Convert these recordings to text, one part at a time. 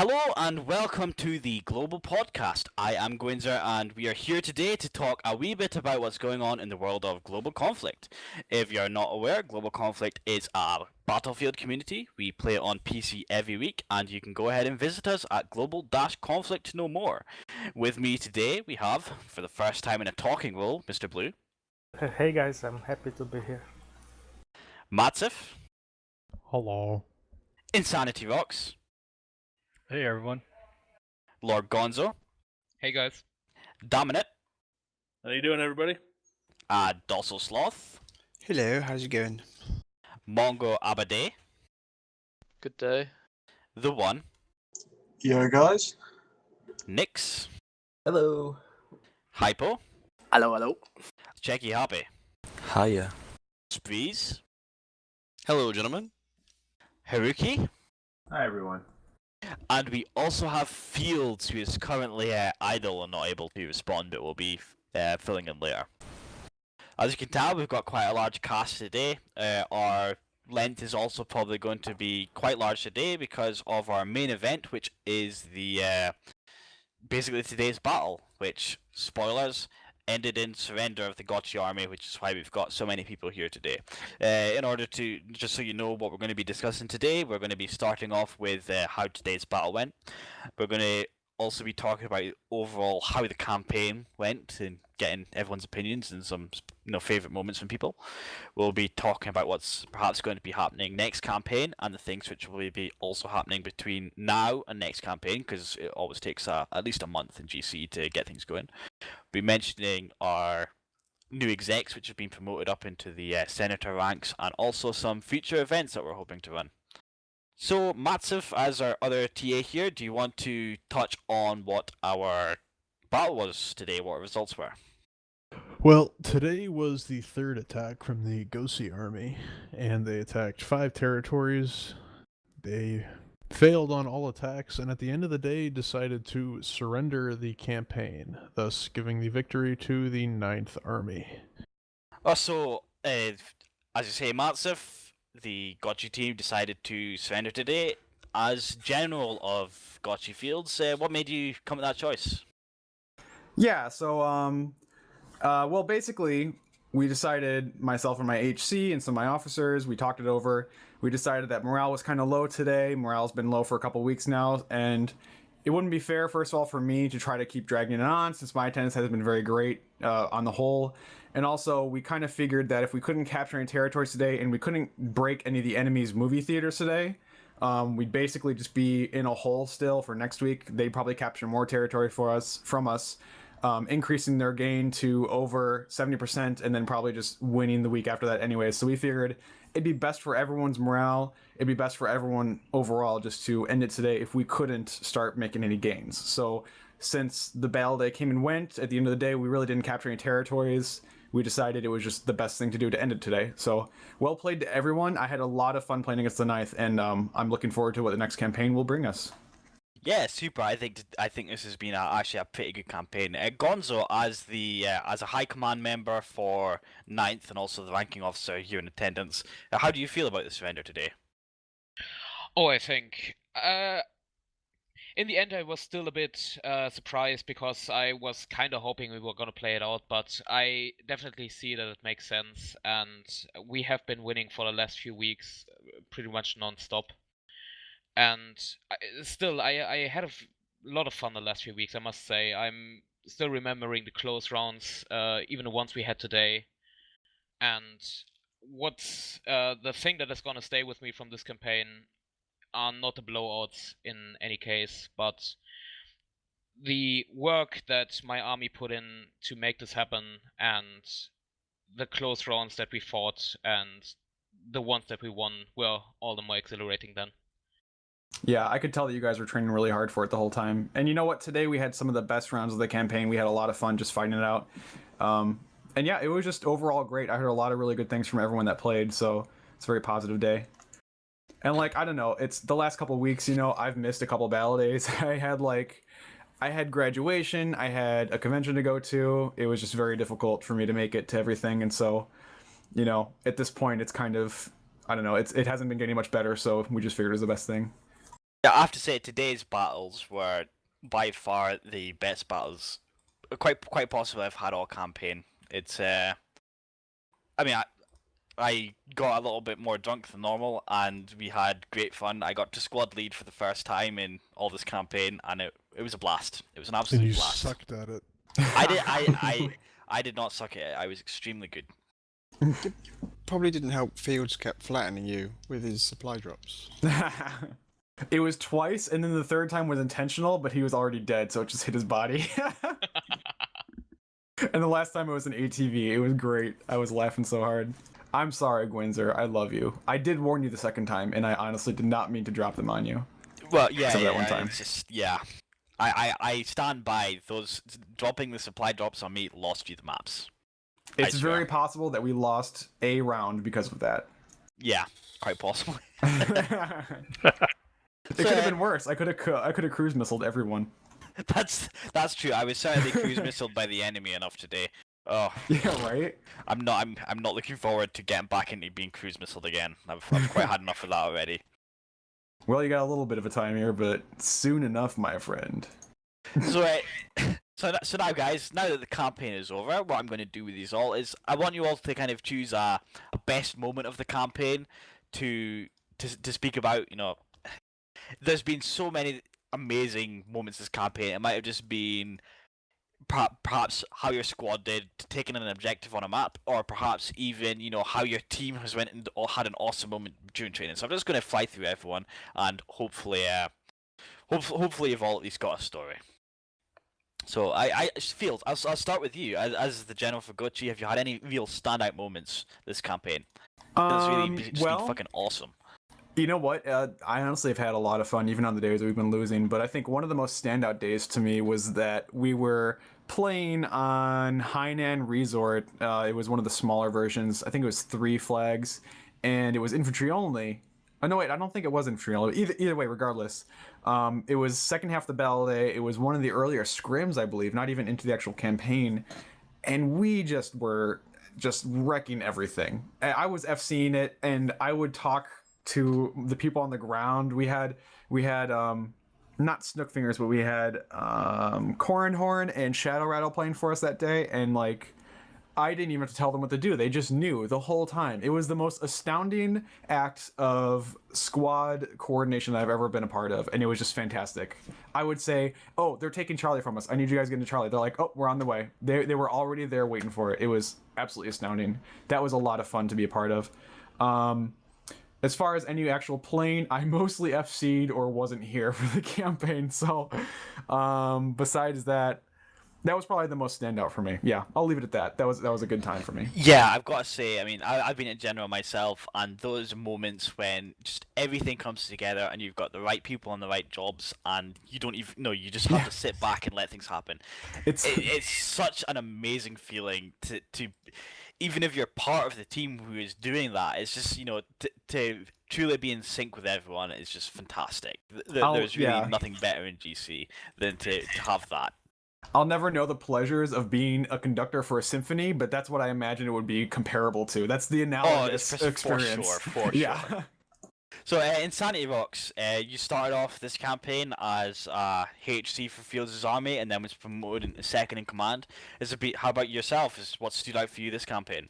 Hello and welcome to the Global Podcast. I am Gwinzer and we are here today to talk a wee bit about what's going on in the world of global conflict. If you're not aware, Global Conflict is a Battlefield community. We play it on PC every week and you can go ahead and visit us at global-conflict to know more. With me today we have, for the first time in a talking role, Mr. Blue. Hey guys, I'm happy to be here. Matsif. Hello. Insanity Rocks. Hey everyone. Lord Gonzo. Hey guys. Dominant. How you doing, everybody? Dossel Sloth. Hello, how's it going? Mongo Abade. Good day. The One. Yo guys. Nix. Hello. Hypo. Hello, hello. Checky Happy. Hiya. Spreeze. Hello, gentlemen. Haruki. Hi everyone. And we also have Fields, who is currently idle and not able to respond, but will be filling in later. As you can tell, we've got quite a large cast today. Our length is also probably going to be quite large today because of our main event, which is the basically today's battle, which, spoilers, ended in surrender of the Gotchi army, which is why we've got so many people here today. In order to, just so you know what we're going to be discussing today, we're going to be starting off with how today's battle went. We're going to also be talking about overall how the campaign went and getting everyone's opinions and some favourite moments from people. We'll be talking about what's perhaps going to be happening next campaign and the things which will be also happening between now and next campaign, because it always takes at least a month in GC to get things going. We'll be mentioning our new execs which have been promoted up into the senator ranks, and also some future events that we're hoping to run. So, Matsif, as our other TA here, do you want to touch on what our battle was today, what our results were? Well, today was the third attack from the Gosi army, and they attacked 5 territories. They failed on all attacks, and at the end of the day decided to surrender the campaign, thus giving the victory to the 9th Army. So, as you say, Matsif, the Gotchi team decided to surrender today. As general of Gotchi Fields, what made you come to that choice? Yeah, so well, basically, we decided, myself and my HC and some of my officers, we talked it over. We decided that morale was kind of low today. Morale's been low for a couple weeks now, and it wouldn't be fair, first of all, for me to try to keep dragging it on, since my attendance has been very great on the whole. And also, we kind of figured that if we couldn't capture any territories today and we couldn't break any of the enemy's movie theaters today, we'd basically just be in a hole still for next week. They'd probably capture more territory from us, increasing their gain to over 70%, and then probably just winning the week after that anyway. So we figured it'd be best for everyone's morale, it'd be best for everyone overall just to end it today if we couldn't start making any gains. So since the battle day came and went, at the end of the day we really didn't capture any territories. We decided it was just the best thing to do to end it today. So, well played to everyone. I had a lot of fun playing against the 9th, and I'm looking forward to what the next campaign will bring us. Yeah, super. I think this has been actually a pretty good campaign. Gonzo, as a high command member for 9th and also the ranking officer here in attendance, how do you feel about the surrender today? Oh, I think in the end I was still a bit surprised, because I was kind of hoping we were going to play it out, but I definitely see that it makes sense, and we have been winning for the last few weeks pretty much non-stop. And I had a lot of fun the last few weeks, I must say. I'm still remembering the close rounds, even the ones we had today. And what's the thing that is going to stay with me from this campaign are not the blowouts in any case, but the work that my army put in to make this happen, and the close rounds that we fought, and the ones that we won were all the more exhilarating then. Yeah, I could tell that you guys were training really hard for it the whole time. And you know what? Today we had some of the best rounds of the campaign. We had a lot of fun just fighting it out. And yeah, it was just overall great. I heard a lot of really good things from everyone that played, so it's a very positive day. And like, I don't know, it's the last couple of weeks, I've missed a couple battle days. I had graduation, I had a convention to go to. It was just very difficult for me to make it to everything. And so, at this point, it's kind of, I don't know, it hasn't been getting much better, so we just figured it was the best thing. Yeah, I have to say today's battles were by far the best battles, quite possibly I've had all campaign. It's I mean I got a little bit more drunk than normal, and we had great fun. I got to squad lead for the first time in all this campaign, and it was a blast. It was an And absolute you blast. sucked at it. I did not suck at it. I was extremely good. Probably didn't help Fields kept flattening you with his supply drops. It was twice, and then the third time was intentional, but he was already dead, so it just hit his body. And the last time it was an ATV. It was great. I was laughing so hard. I'm sorry, Gwinzer. I love you. I did warn you the second time, and I honestly did not mean to drop them on you. Well, yeah, Except yeah, that one time. it's just yeah. I stand by those dropping the supply drops on me lost you the maps. It's swear. very possible that we lost a round because of that. Yeah, quite possibly. It could have been worse. I could have cruise missiled everyone. That's true. I was certainly cruise missiled by the enemy enough today. Oh, Yeah, right. I'm not looking forward to getting back into being cruise missiled again. I've quite had enough of that already. Well, you got a little bit of a time here, but soon enough, my friend. So, so now, guys, now that the campaign is over, what I'm going to do with these all is I want you all to kind of choose a best moment of the campaign to speak about. You know, there's been so many amazing moments this campaign. It might have just been perhaps how your squad did taking an objective on a map, or perhaps even how your team has went and had an awesome moment during training. So I'm just going to fly through everyone, and hopefully you've all at least got a story. So Field, I'll start with you as the general for Gochi. Have you had any real standout moments this campaign? It's really just been fucking awesome. You know what? I honestly have had a lot of fun, even on the days that we've been losing. But I think one of the most standout days to me was that we were playing on Hainan Resort. It was one of the smaller versions. I think it was 3 flags, and it was infantry only. Oh no, wait, I don't think it was infantry only. Either way, regardless, it was second half of the battle day. It was one of the earlier scrims, I believe, not even into the actual campaign, and we just were wrecking everything. I was FCing it, and I would talk to the people on the ground. We had not Snook Fingers, but we had Corrin Horn and Shadow Rattle playing for us that day, and like I didn't even have to tell them what to do. They just knew the whole time. It was the most astounding act of squad coordination that I've ever been a part of, and it was just fantastic. I would say, "Oh, they're taking Charlie from us. I need you guys to get into Charlie." They're like, "Oh, we're on the way." They were already there waiting for it. It was absolutely astounding. That was a lot of fun to be a part of. As far as any actual playing, I mostly FC'd or wasn't here for the campaign. So, besides that, that was probably the most standout for me. Yeah, I'll leave it at that. That was a good time for me. Yeah, I've got to say, I mean, I've been in general myself, and those moments when just everything comes together and you've got the right people on the right jobs, and you don't even know, you just have to sit back and let things happen. It's such an amazing feeling to even if you're part of the team who is doing that. It's just to truly be in sync with everyone is just fantastic. There's really nothing better in GC than to have that. I'll never know the pleasures of being a conductor for a symphony, but that's what I imagine it would be comparable to. That's the analogous experience. For sure. So in Sanity Rocks, you started off this campaign as HC for Fields' army, and then was promoted into second in command. How about yourself? What stood out for you this campaign?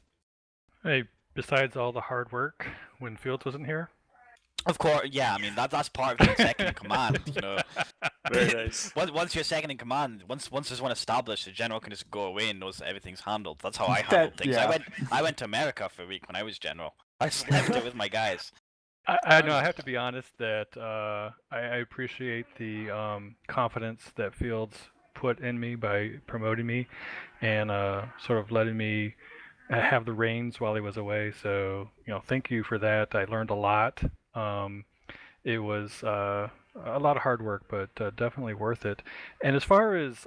Hey, besides all the hard work when Fields wasn't here. Of course, yeah. I mean that's part of being second in command. Very nice. Once you're second in command, once there's one established, the general can just go away and knows that everything's handled. That's how I handled things. Yeah. I went to America for a week when I was general. I just left it with my guys. I know I have to be honest that I appreciate the confidence that Fields put in me by promoting me and sort of letting me have the reins while he was away. So thank you for that. I learned a lot. It was a lot of hard work, but definitely worth it. And as far as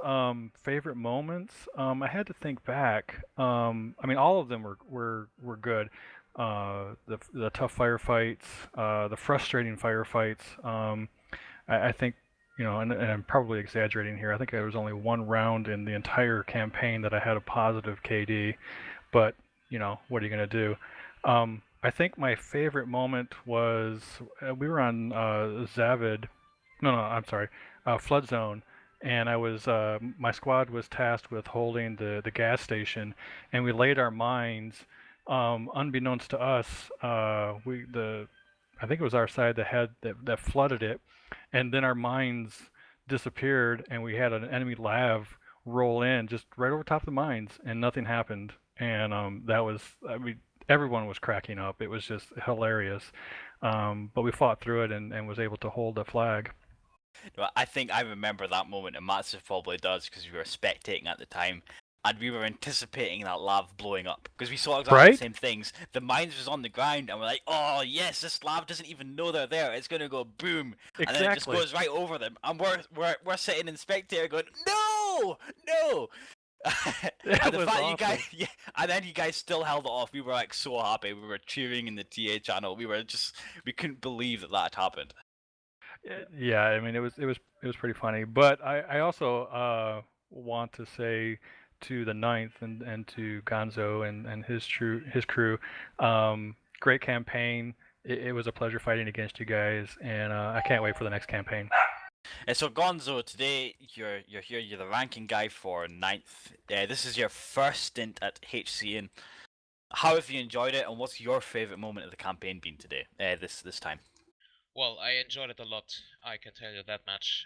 favorite moments, I had to think back. I mean, all of them were good. The tough firefights, the frustrating firefights. I think, and I'm probably exaggerating here. I think there was only one round in the entire campaign that I had a positive KD, but what are you gonna do? I think my favorite moment was we were on Zavid, No, I'm sorry. Flood zone, and I was my squad was tasked with holding the gas station, and we laid our mines. Unbeknownst to us, I think it was our side that flooded it, and then our mines disappeared, and we had an enemy lav roll in just right over top of the mines, and nothing happened. And that was, I mean, everyone was cracking up. It was just hilarious. But we fought through it and was able to hold the flag. Well, I think I remember that moment, and Matsuv probably does because we were spectating at the time, and we were anticipating that lav blowing up because we saw exactly Right? the same things. The mines was on the ground, and we're like, "Oh yes, this lav doesn't even know they're there. It's gonna go boom," and then it just Exactly. goes right over them, and we're sitting in spectator going, "No, no." And the was fact you awesome. guys, yeah, and then you guys still held it off. We were like so happy. We were cheering in the TA channel. We couldn't believe that had happened. Yeah, I mean it was pretty funny. But I also want to say to the Ninth and to Gonzo and his crew, great campaign. It was a pleasure fighting against you guys, and I can't wait for the next campaign. And so Gonzo, today you're here. You're the ranking guy for 9th. This is your first stint at HCN. How have you enjoyed it, and what's your favorite moment of the campaign been today? This time. Well, I enjoyed it a lot, I can tell you that much.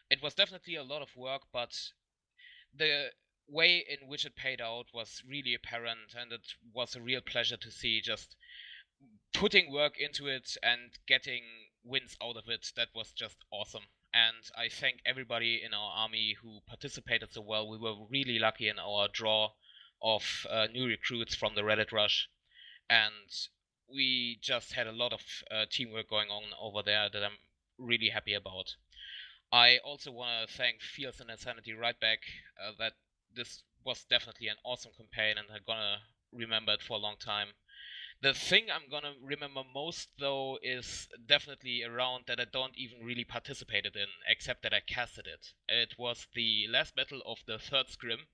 It was definitely a lot of work, but the way in which it paid out was really apparent, and it was a real pleasure to see just putting work into it and getting wins out of it. That was just awesome. And I thank everybody in our army who participated so well. We were really lucky in our draw of new recruits from the Reddit Rush, and we just had a lot of teamwork going on over there that I'm really happy about. I also want to thank Fields and Insanity right back. That this was definitely an awesome campaign, and I'm gonna remember it for a long time. The thing I'm gonna remember most, though, is definitely a round that I don't even really participated in, except that I casted it. It was the last battle of the third scrim,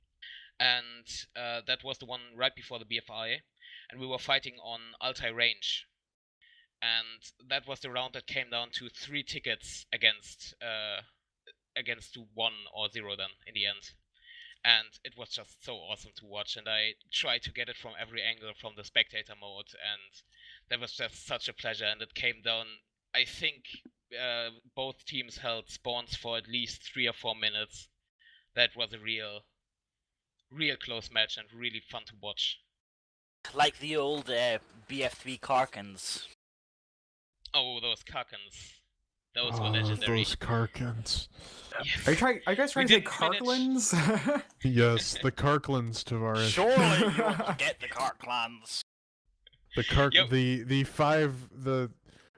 and that was the one right before the BFI, and we were fighting on Altai Range. And that was the round that came down to 3 tickets against 1 or 0 then in the end. And it was just so awesome to watch, and I tried to get it from every angle from the spectator mode, and that was just such a pleasure. And it came down, I think both teams held spawns for at least 3 or 4 minutes. That was a real close match and really fun to watch. Like the old BF3 Karkans. Oh, those Karkans. Those were legendary. Those Karkans. Yes. Are you guys trying to say didn't manage- Karklins? Yes, the Karklins, Tavares. Surely you won't forget the Karklans. Yep. The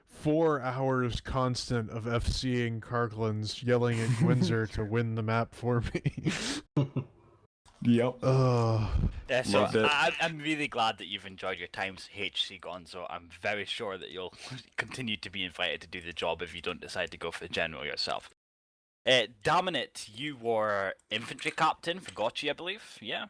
4 hours constant of FCing Karklins yelling at Windsor to win the map for me. Yep. Yeah, so Loved it. I'm really glad that you've enjoyed your times HC Gonzo. I'm very sure that you'll continue to be invited to do the job if you don't decide to go for the general yourself. Dominant, you were infantry captain for Gotchi, I believe. Yeah,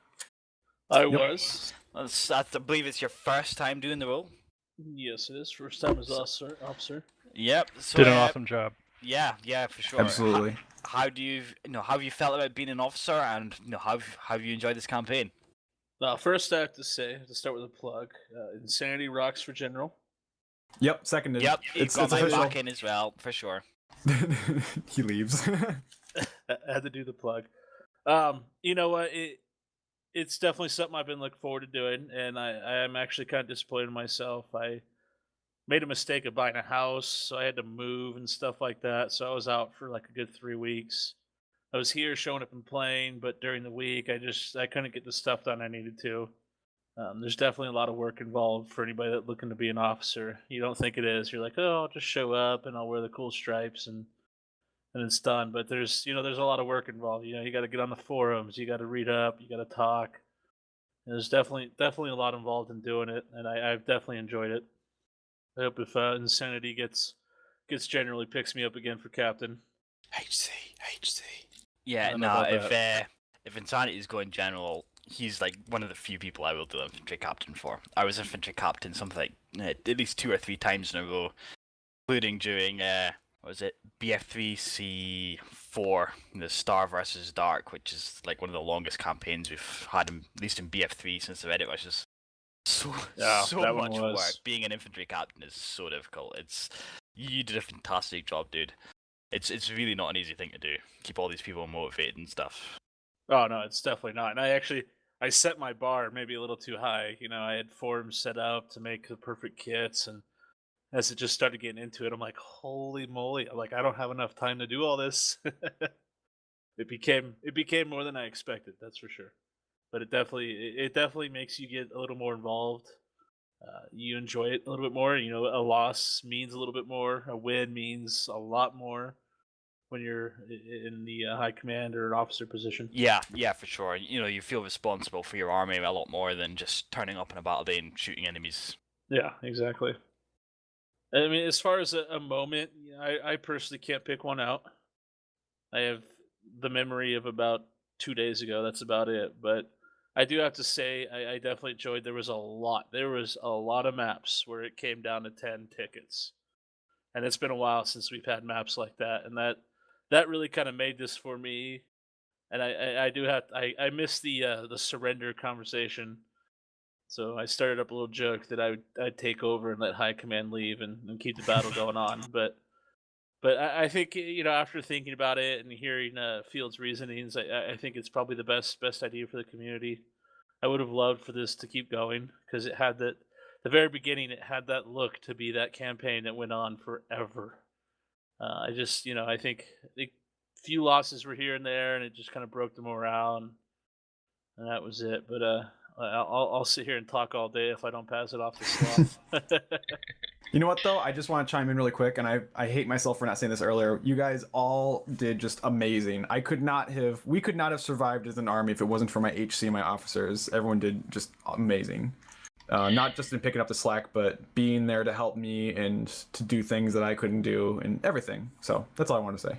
I was. I believe it's your first time doing the role. Yes, it is. First time as officer. Yep. So, Did an awesome job. Yeah, for sure. Absolutely. How do you, how have you felt about being an officer, and how have you enjoyed this campaign? Now, first I have to say, to start with a plug, Insanity rocks for general. Yep. Seconded. Yep, you've It's got my official. back in as well, for sure. He leaves. I had to do the plug. You know what? It's definitely something I've been looking forward to doing, and I am actually kind of disappointed in myself. I made a mistake of buying a house, so I had to move and stuff like that. So I was out for like a good 3 weeks. I was here showing up and playing, but during the week I couldn't get the stuff done I needed to. There's definitely a lot of work involved for anybody that's looking to be an officer. You don't think it is. You're like, oh, I'll just show up and I'll wear the cool stripes and it's done. But there's a lot of work involved. You got to get on the forums, you got to read up, you got to talk. And there's definitely a lot involved in doing it, and I've definitely enjoyed it. I hope if Insanity gets generally picks me up again for captain. HC. Yeah, I don't know no, about if Insanity is going general, he's like one of the few people I will do infantry captain for. I was infantry captain something at least 2 or 3 times in a row, including during what was it, BF3C4, the Star versus Dark, which is like one of the longest campaigns we've had, at least in BF3 since the Reddit rushes. So Yeah, so that one much work. was. Being an infantry captain is so difficult. You did a fantastic job, dude. It's really not an easy thing to do. Keep all these people motivated and stuff. Oh no, it's definitely not. And I set my bar maybe a little too high. You know, I had forums set up to make the perfect kits, and as it just started getting into it, I'm like, holy moly! Like, I don't have enough time to do all this. It became more than I expected. That's for sure. But it definitely makes you get a little more involved. You enjoy it a little bit more. You know, a loss means a little bit more. A win means a lot more when you're in the high command or an officer position. Yeah, for sure. You know, you feel responsible for your army a lot more than just turning up in a battle day and shooting enemies. Yeah, exactly. I mean, as far as a moment, I personally can't pick one out. I have the memory of about 2 days ago. That's about it. But I do have to say, I definitely enjoyed. There was a lot. There was a lot of maps where it came down to 10 tickets, and it's been a while since we've had maps like that, and that really kind of made this for me. And I do have I missed the surrender conversation. So I started up a little joke that I'd take over and let high command leave and keep the battle going on. But I think, you know, after thinking about it and hearing Field's reasonings, I think it's probably the best idea for the community. I would have loved for this to keep going because it had the very beginning. It had that look to be that campaign that went on forever. I just, you know, I think few losses were here and there, and it just kind of broke the morale, and that was it. But I'll sit here and talk all day if I don't pass it off to Sloth. You know what though? I just want to chime in really quick, and I hate myself for not saying this earlier. You guys all did just amazing. We could not have survived as an army if it wasn't for my HC and my officers. Everyone did just amazing. Not just in picking up the slack, but being there to help me and to do things that I couldn't do and everything. So that's all I want to say.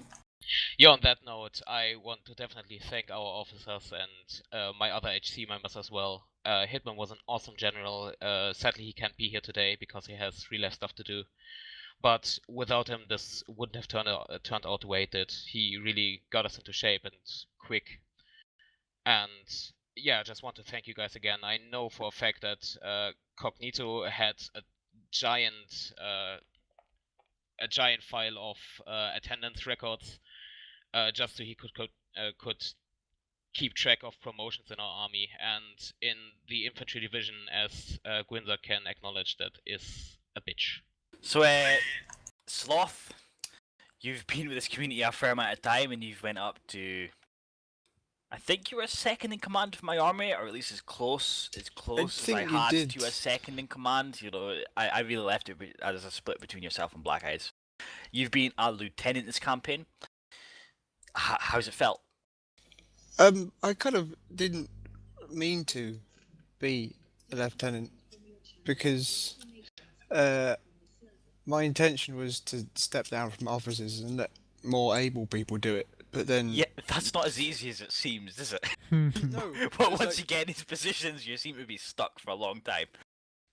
Yeah, on that note, I want to definitely thank our officers and my other HC members as well. Hitman was an awesome general. Sadly, he can't be here today because he has real life stuff to do. But without him, this wouldn't have turned out the way it did. He really got us into shape and quick. And yeah, I just want to thank you guys again. I know for a fact that Cognito had a giant file of attendance records just so he could keep track of promotions in our army, and in the infantry division, as Gwynza can acknowledge, that is a bitch. So, Sloth, you've been with this community a fair amount of time, and you've went up to, I think you were a second in command of my army, or at least as close as I had to a second in command. You know, I really left it as a split between yourself and Black Eyes. You've been a lieutenant this campaign. How's it felt? I kind of didn't mean to be a lieutenant because my intention was to step down from officers and let more able people do it. But then, yeah, that's not as easy as it seems, is it? No. But once you get in these positions, you seem to be stuck for a long time.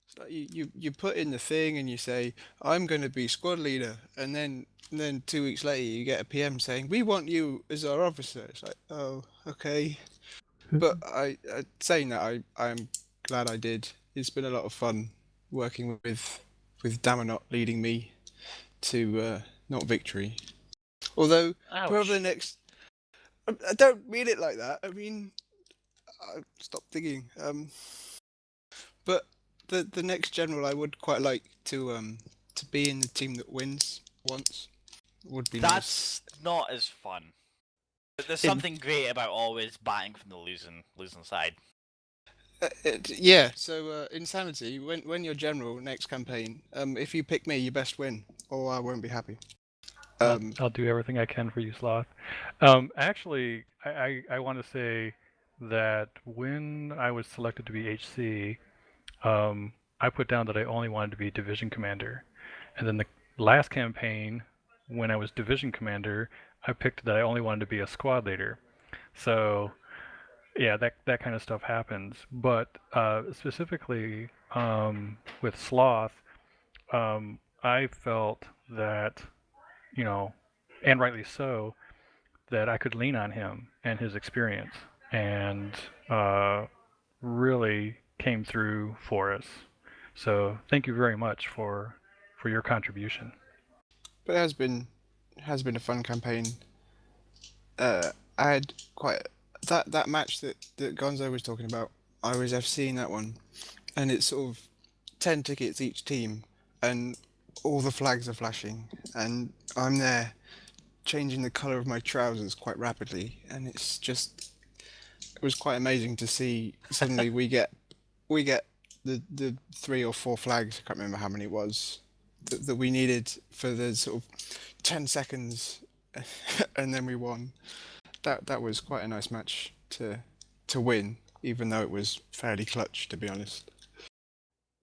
It's like you put in the thing and you say, I'm going to be squad leader, and then 2 weeks later you get a PM saying, we want you as our officer. It's like, oh, okay. But saying that, I'm glad I did. It's been a lot of fun working with Damanot leading me to not victory. Although, whoever the next... I don't mean it like that. I mean, stop thinking. But the next general, I would quite like to be in the team that wins once. Would be That's not as fun. But there's something great about always batting from the losing side. Yeah. So Insanity, when you're general next campaign, if you pick me, you best win, or I won't be happy. I'll do everything I can for you, Sloth. Actually, I want to say that when I was selected to be HC, I put down that I only wanted to be division commander. And then the last campaign, when I was division commander, I picked that I only wanted to be a squad leader. So, yeah, that kind of stuff happens. But specifically with Sloth, I felt that and rightly so, that I could lean on him and his experience, and really came through for us. So thank you very much for your contribution. But it has been a fun campaign. I had quite that match that Gonzo was talking about. I was FCing that one, and it's sort of 10 tickets each team, and all the flags are flashing, and I'm there changing the color of my trousers quite rapidly, and it was quite amazing to see. Suddenly we get the 3 or 4 flags. I can't remember how many it was that we needed for the sort of 10 seconds, and then we won. That was quite a nice match to win, even though it was fairly clutch, to be honest.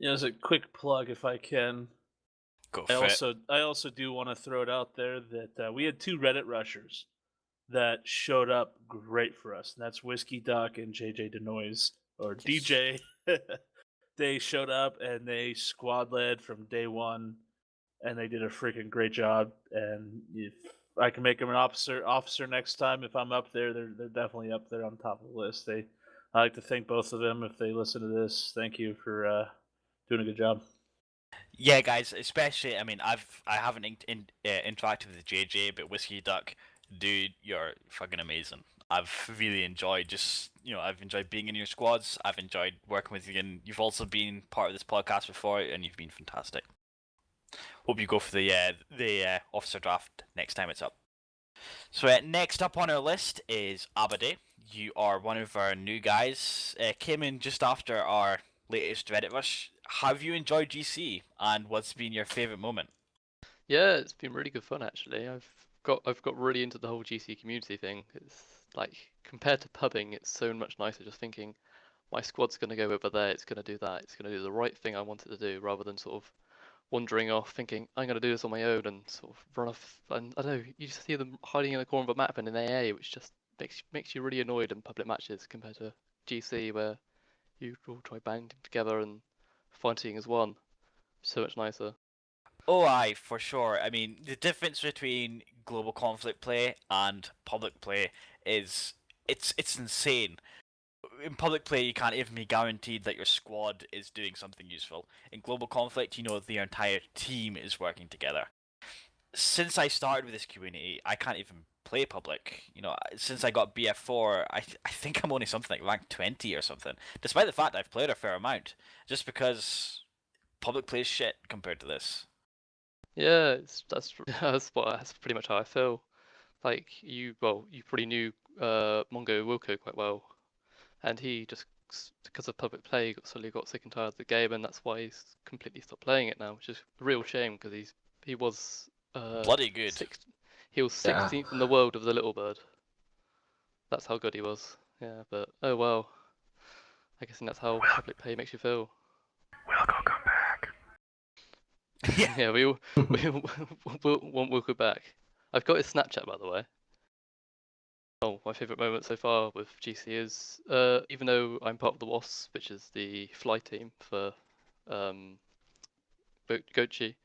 As a quick plug, if I can, Go I for it. also do want to throw it out there that we had 2 Reddit rushers that showed up great for us. And that's Whiskey Duck and JJ Denoise, or DJ. They showed up and they squad led from day one, and they did a freaking great job. And if I can make them an officer next time, if I'm up there, they're definitely up there on top of the list. I like to thank both of them if they listen to this. Thank you for doing a good job. Yeah, guys, especially, I mean, I haven't interacted with JJ, but Whiskey Duck, dude, you're fucking amazing. I've really enjoyed I've enjoyed being in your squads. I've enjoyed working with you, and you've also been part of this podcast before, and you've been fantastic. Hope you go for the officer draft next time it's up. So next up on our list is Abade. You are one of our new guys. Came in just after our latest Reddit rush. Have you enjoyed GC, and what's been your favourite moment? Yeah, it's been really good fun actually. I've got really into the whole GC community thing. It's like, compared to pubbing, it's so much nicer just thinking my squad's going to go over there, it's going to do that, it's going to do the right thing I wanted to do, rather than sort of wandering off thinking I'm going to do this on my own and sort of run off. And I don't know, you just see them hiding in the corner of a map and in AA, which just makes you really annoyed in public matches compared to GC, where you all try banding together and fighting as one. So much nicer. Oh, aye, for sure. I mean, the difference between global conflict play and public play is it's insane. In public play, you can't even be guaranteed that your squad is doing something useful. In global conflict, you know the entire team is working together. Since I started with this community, I can't even play public. Since I got BF4, I think I'm only something like rank 20 or something, despite the fact I've played a fair amount, just because public play is shit compared to this. Yeah, that's pretty much how I feel. Like, you probably knew Mongo Wilco quite well, and he just, because of public play, suddenly got sick and tired of the game, and that's why he's completely stopped playing it now, which is a real shame, because he was bloody good. He was 16th in the world of the Little Bird. That's how good he was. Yeah, but oh well. I guess that's how public play makes you feel. Wilco, come back. Yeah, we'll want Wilco back. I've got his Snapchat, by the way. Oh, my favourite moment so far with GC is, even though I'm part of the WASP, which is the fly team for Gochi,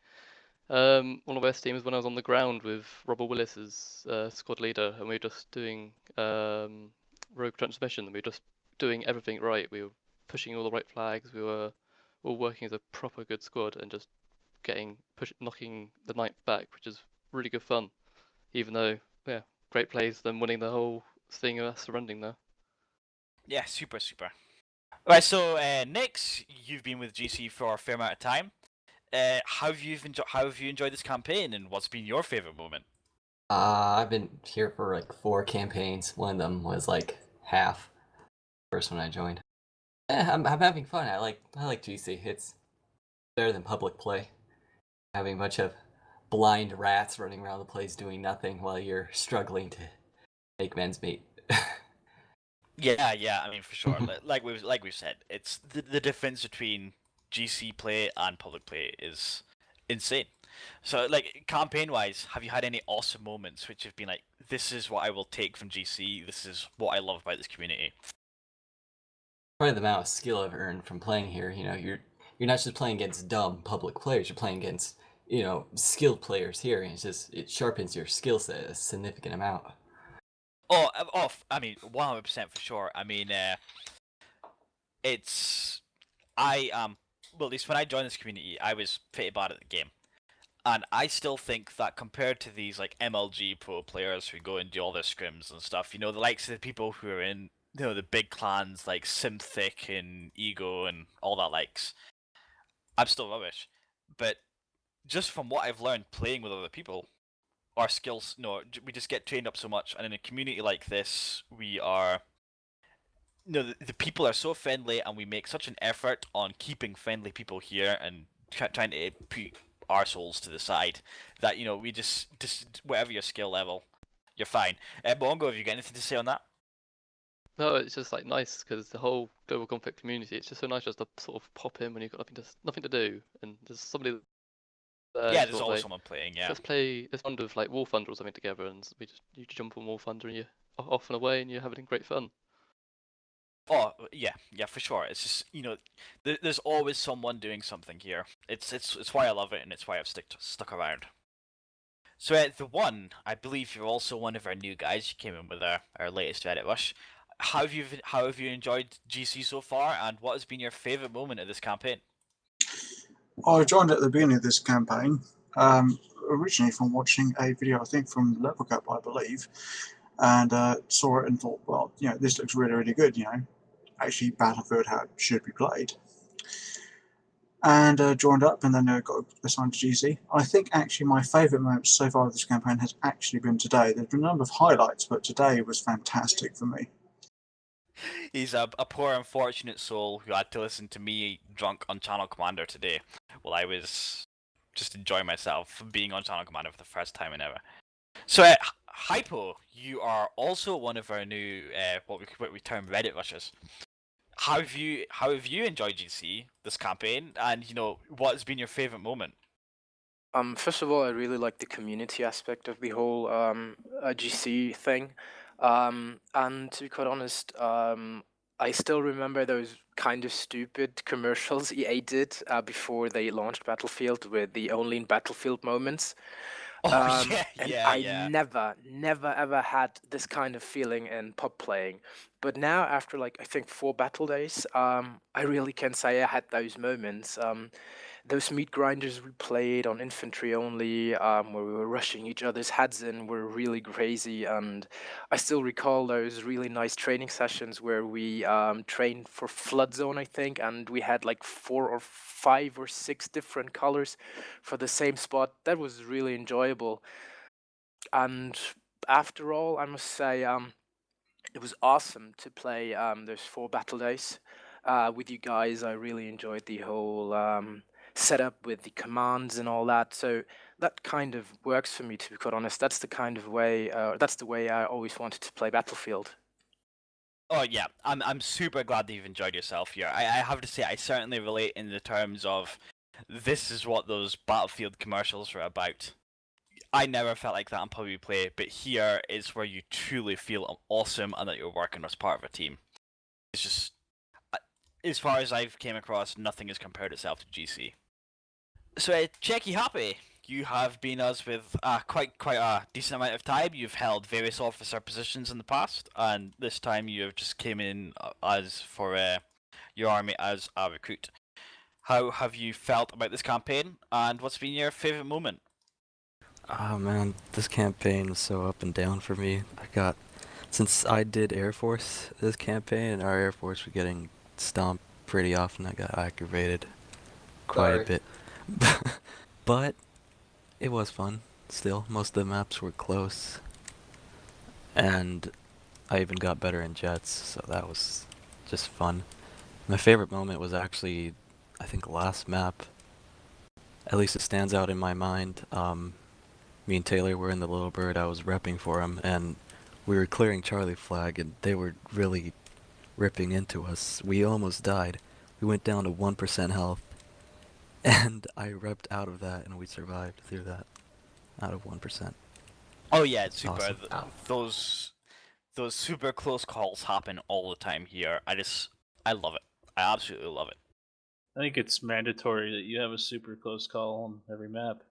one of the best teams when I was on the ground with Robert Willis as squad leader, and we were just doing rogue transmission, and we were just doing everything right. We were pushing all the right flags, we were all working as a proper good squad, and just knocking the night back, which is really good fun. Even though, yeah, great plays, them winning the whole thing of us surrendering there. Yeah, super. Right, so Nix, you've been with GC for a fair amount of time. How have you enjoyed this campaign, and what's been your favorite moment? I've been here for like 4 campaigns. One of them was like half first when I joined. I'm having fun. I like GC. It's better than public play. Having a bunch of blind rats running around the place doing nothing while you're struggling to make men's meat. Yeah. I mean, for sure. like we've said, it's the difference between GC play and public play is insane. So, like, campaign-wise, have you had any awesome moments which have been like, this is what I will take from GC, this is what I love about this community? Probably the amount of skill I've earned from playing here. You're not just playing against dumb public players, you're playing against skilled players here, and it sharpens your skill set a significant amount. I mean, 100% for sure. I mean, I well, at least when I joined this community, I was pretty bad at the game. And I still think that compared to these like MLG pro players who go and do all their scrims and stuff, the likes of the people who are in the big clans like Synthic and Ego and all that likes, I'm still rubbish. But just from what I've learned playing with other people, our skills, we just get trained up so much. And in a community like this, we are, the people are so friendly, and we make such an effort on keeping friendly people here and trying to put our souls to the side that we just whatever your skill level, you're fine. Bongo, have you got anything to say on that? No, it's just like nice because the whole global conflict community. It's just so nice just to sort of pop in when you've got nothing to do, and there's somebody there. Yeah, there's always someone playing. Yeah. Let's play. Let's fun with like War Thunder or something together, and you jump on War Thunder and you're off and away, and you're having great fun. Oh yeah, for sure. It's just there's always someone doing something here. It's why I love it, and it's why I've stuck around. So the one, I believe you're also one of our new guys. You came in with our latest Reddit rush. How have you enjoyed GC so far, and what has been your favorite moment of this campaign? I joined at the beginning of this campaign, originally from watching a video, I think from Level Cup, I believe, and saw it and thought, well, this looks really, really good. Actually Battlefield how it should be played. And joined up, and then got assigned to GC. I think actually my favourite moment so far of this campaign has actually been today. There's been a number of highlights, but today was fantastic for me. He's a poor unfortunate soul who had to listen to me drunk on Channel Commander today while I was just enjoying myself being on Channel Commander for the first time in ever. So Hypo, you are also one of our new what we term Reddit rushers. How have you enjoyed GC this campaign, and what has been your favorite moment? First of all, I really like the community aspect of the whole GC thing. And to be quite honest, I still remember those kind of stupid commercials EA did before they launched Battlefield with the only in Battlefield moments. I never ever had this kind of feeling in pub playing. But now, after I think 4 battle days, I really can say I had those moments. Those meat grinders we played on infantry only, where we were rushing each other's heads in, were really crazy. And I still recall those really nice training sessions where we trained for Flood Zone, I think, and we had 4 or 5 or 6 different colors for the same spot. That was really enjoyable. And after all, I must say, it was awesome to play those 4 battle days with you guys. I really enjoyed the whole setup with the commands and all that. So that kind of works for me, to be quite honest. That's the kind of way. That's the way I always wanted to play Battlefield. Oh yeah, I'm super glad that you've enjoyed yourself here. I have to say, I certainly relate in the terms of this is what those Battlefield commercials are about. I never felt like that on PvP, but here is where you truly feel awesome and that you're working as part of a team. It's just, as far as I've came across, nothing has compared itself to GC. So, Checky Happy, you have been us with quite a decent amount of time. You've held various officer positions in the past, and this time you have just came in as for your army as a recruit. How have you felt about this campaign, and what's been your favourite moment? Oh man, this campaign was so up and down for me. Since I did Air Force this campaign, and our Air Force were getting stomped pretty often, I got aggravated quite a bit. But it was fun still. Most of the maps were close, and I even got better in jets, so that was just fun. My favorite moment was actually, I think, last map. At least it stands out in my mind. Me and Taylor were in the Little Bird. I was repping for him, and we were clearing Charlie flag, and they were really ripping into us. We almost died. We went down to 1% health, and I repped out of that, and we survived through that, out of 1%. Oh yeah, it's super. Awesome. Those super close calls happen all the time here. I love it. I absolutely love it. I think it's mandatory that you have a super close call on every map.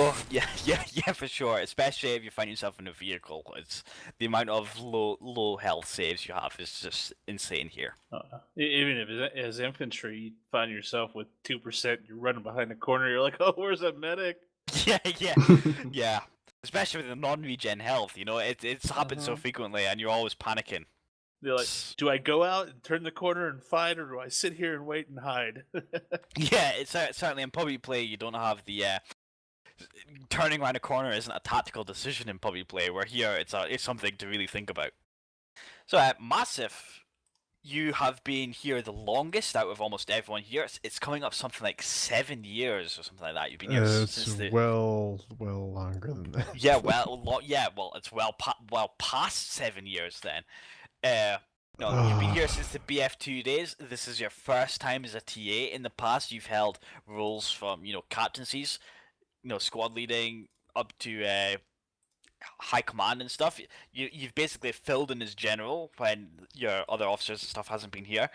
Oh yeah, yeah, for sure. Especially if you find yourself in a vehicle, it's the amount of low health saves you have is just insane here. Even if as infantry you find yourself with 2%, you're running behind the corner. You're like, oh, where's that medic? Yeah. Especially with the non-regen health, it's happened so frequently, and you're always panicking. They're like, do I go out and turn the corner and fight, or do I sit here and wait and hide? Yeah, it's certainly in public play. You don't have the turning around a corner isn't a tactical decision in public play. Where here it's something to really think about. So, Massive, you have been here the longest out of almost everyone here. It's coming up something like 7 years or something like that. You've been here since the well longer than that. yeah, well, it's well past 7 years then. No, you've been here since the BF2 days. This is your first time as a TA. In the past, you've held roles from captaincies, squad leading up to high command and stuff. You've basically filled in as general when your other officers and stuff hasn't been here.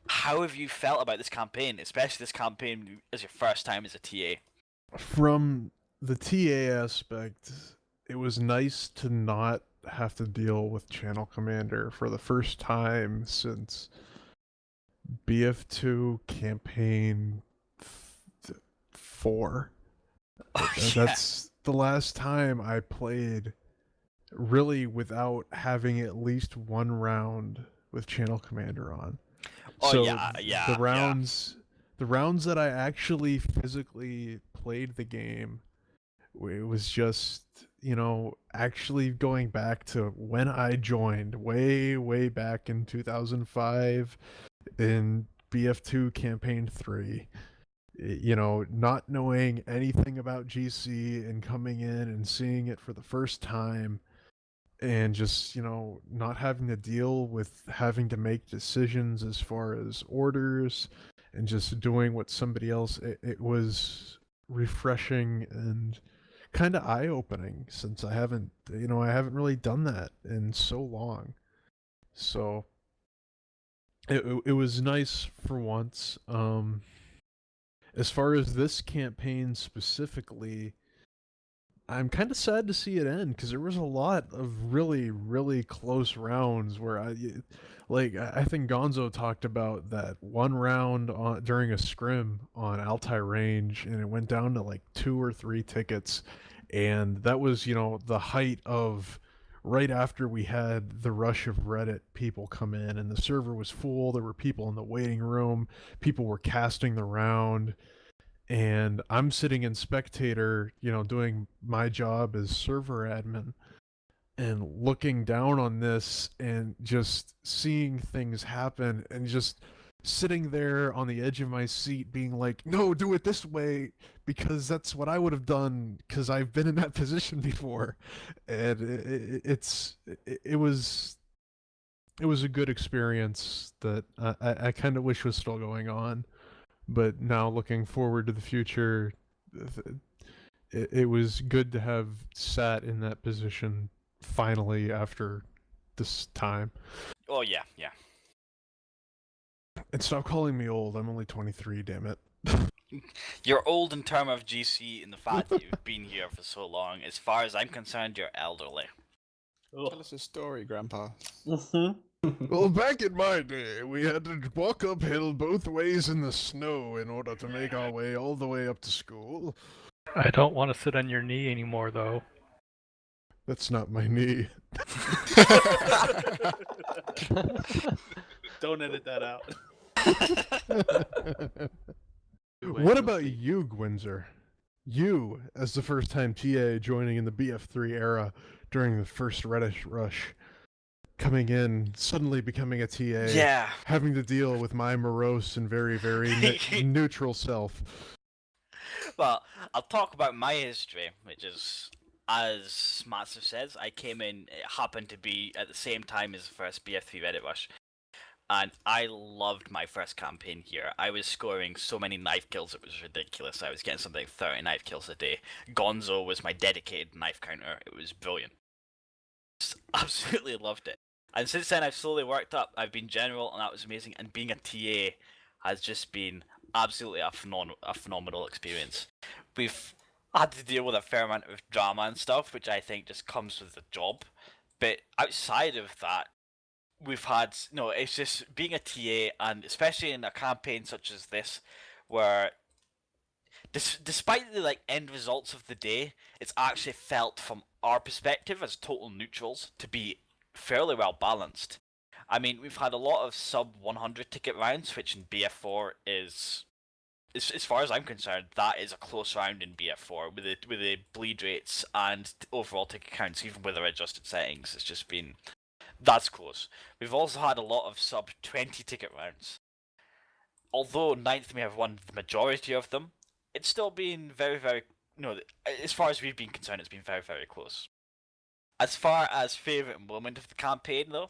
How have you felt about this campaign, especially this campaign as your first time as a TA? From the TA aspect, it was nice to not have to deal with Channel Commander for the first time since BF2 campaign 4. That's the last time I played really without having at least one round with Channel Commander on. The rounds that I actually physically played the game, it was just actually going back to when I joined way back in 2005 in BF2 campaign 3. Not knowing anything about GC and coming in and seeing it for the first time, and just not having to deal with having to make decisions as far as orders and just doing what somebody else. It was refreshing and kind of eye-opening, since I haven't really done that in so long. So it was nice for once. As far as this campaign specifically, I'm kind of sad to see it end, because there was a lot of really close rounds where I think Gonzo talked about that one round during a scrim on Altai Range, and it went down to like 2 or 3 tickets, and that was the height of right after we had the rush of Reddit people come in, and the server was full. There were people in the waiting room, people were casting the round, and I'm sitting in spectator, doing my job as server admin, and looking down on this and just seeing things happen, and just sitting there on the edge of my seat being like, no, do it this way, because that's what I would have done, because I've been in that position before. And it was a good experience that I kind of wish was still going on. But now, looking forward to the future, it was good to have sat in that position finally after this time. Oh yeah. And stop calling me old. I'm only 23, damn it. You're old in terms of GC and the fact that you've been here for so long. As far as I'm concerned, you're elderly. Tell us a story, Grandpa. Well, back in my day, we had to walk uphill both ways in the snow in order to make our way all the way up to school. I don't want to sit on your knee anymore, though. That's not my knee. Don't edit that out. What about you, Gwinzer? You, as the first-time TA joining in the BF3 era during the first Reddit rush, coming in, suddenly becoming a TA, yeah, having to deal with my morose and very neutral self. Well, I'll talk about my history, which is, as Massive says, I came in, it happened to be at the same time as the first BF3 Reddit rush. And I loved my first campaign here. I was scoring so many knife kills, it was ridiculous. I was getting something like 30 knife kills a day. Gonzo was my dedicated knife counter. It was brilliant. Just absolutely loved it. And since then, I've slowly worked up. I've been general, and that was amazing. And being a TA has just been absolutely a phenomenal experience. We've had to deal with a fair amount of drama and stuff, which I think just comes with the job. But outside of that, we've had it's just being a TA, and especially in a campaign such as this, where despite the end results of the day, it's actually felt from our perspective as total neutrals to be fairly well balanced. I mean, we've had a lot of sub 100 ticket rounds, which in BF4 is, as far as I'm concerned, that is a close round in BF4 with the bleed rates and overall ticket counts, even with our adjusted settings. It's just been, that's close. We've also had a lot of sub 20 ticket rounds. Although 9th may have won the majority of them, it's still been very, very, as far as we've been concerned, it's been very, very close. As far as favourite moment of the campaign, though,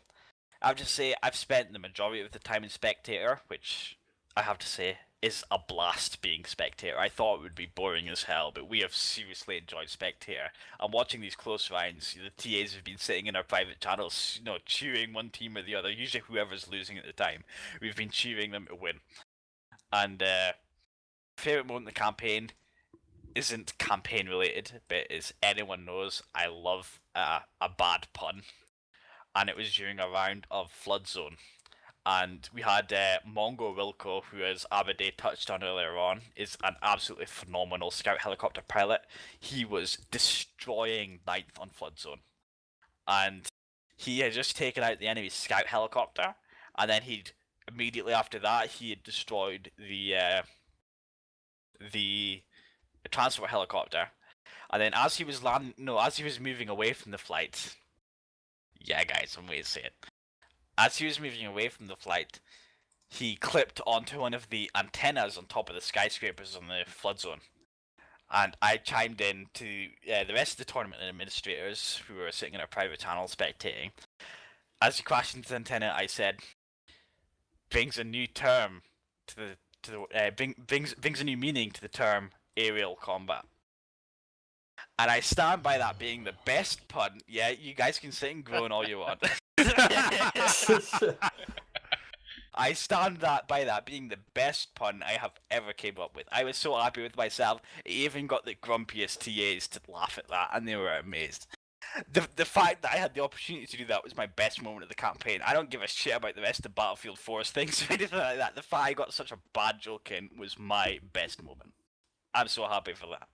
I have to say I've spent the majority of the time in Spectator, which I have to say is a blast being Spectator. I thought it would be boring as hell, but we have seriously enjoyed Spectator. And watching these close rounds, the TAs have been sitting in our private channels, cheering one team or the other, usually whoever's losing at the time. We've been cheering them to win. And favourite moment of the campaign isn't campaign related, but as anyone knows, I love a bad pun. And it was during a round of Flood Zone. And we had Mongo Wilco, who, as Abade touched on earlier on, is an absolutely phenomenal scout helicopter pilot. He was destroying 9th on Flood Zone. And he had just taken out the enemy's scout helicopter, and then immediately after that, he had destroyed the transport helicopter. And then as he was moving away from the flight, yeah guys, I'm going to say it. As he was moving away from the flight, he clipped onto one of the antennas on top of the skyscrapers on the Flood Zone. And I chimed in to the rest of the tournament administrators who were sitting in our private channel spectating. As he crashed into the antenna, I said, brings a new term brings a new meaning to the term aerial combat. And I stand by that being the best pun. Yeah, you guys can sit and groan all you want. I stand by that being the best pun I have ever came up with. I was so happy with myself. It even got the grumpiest TAs to laugh at that, and they were amazed. The fact that I had the opportunity to do that was my best moment of the campaign. I don't give a shit about the rest of Battlefield 4's things or anything like that. The fact I got such a bad joke in was my best moment. I'm so happy for that.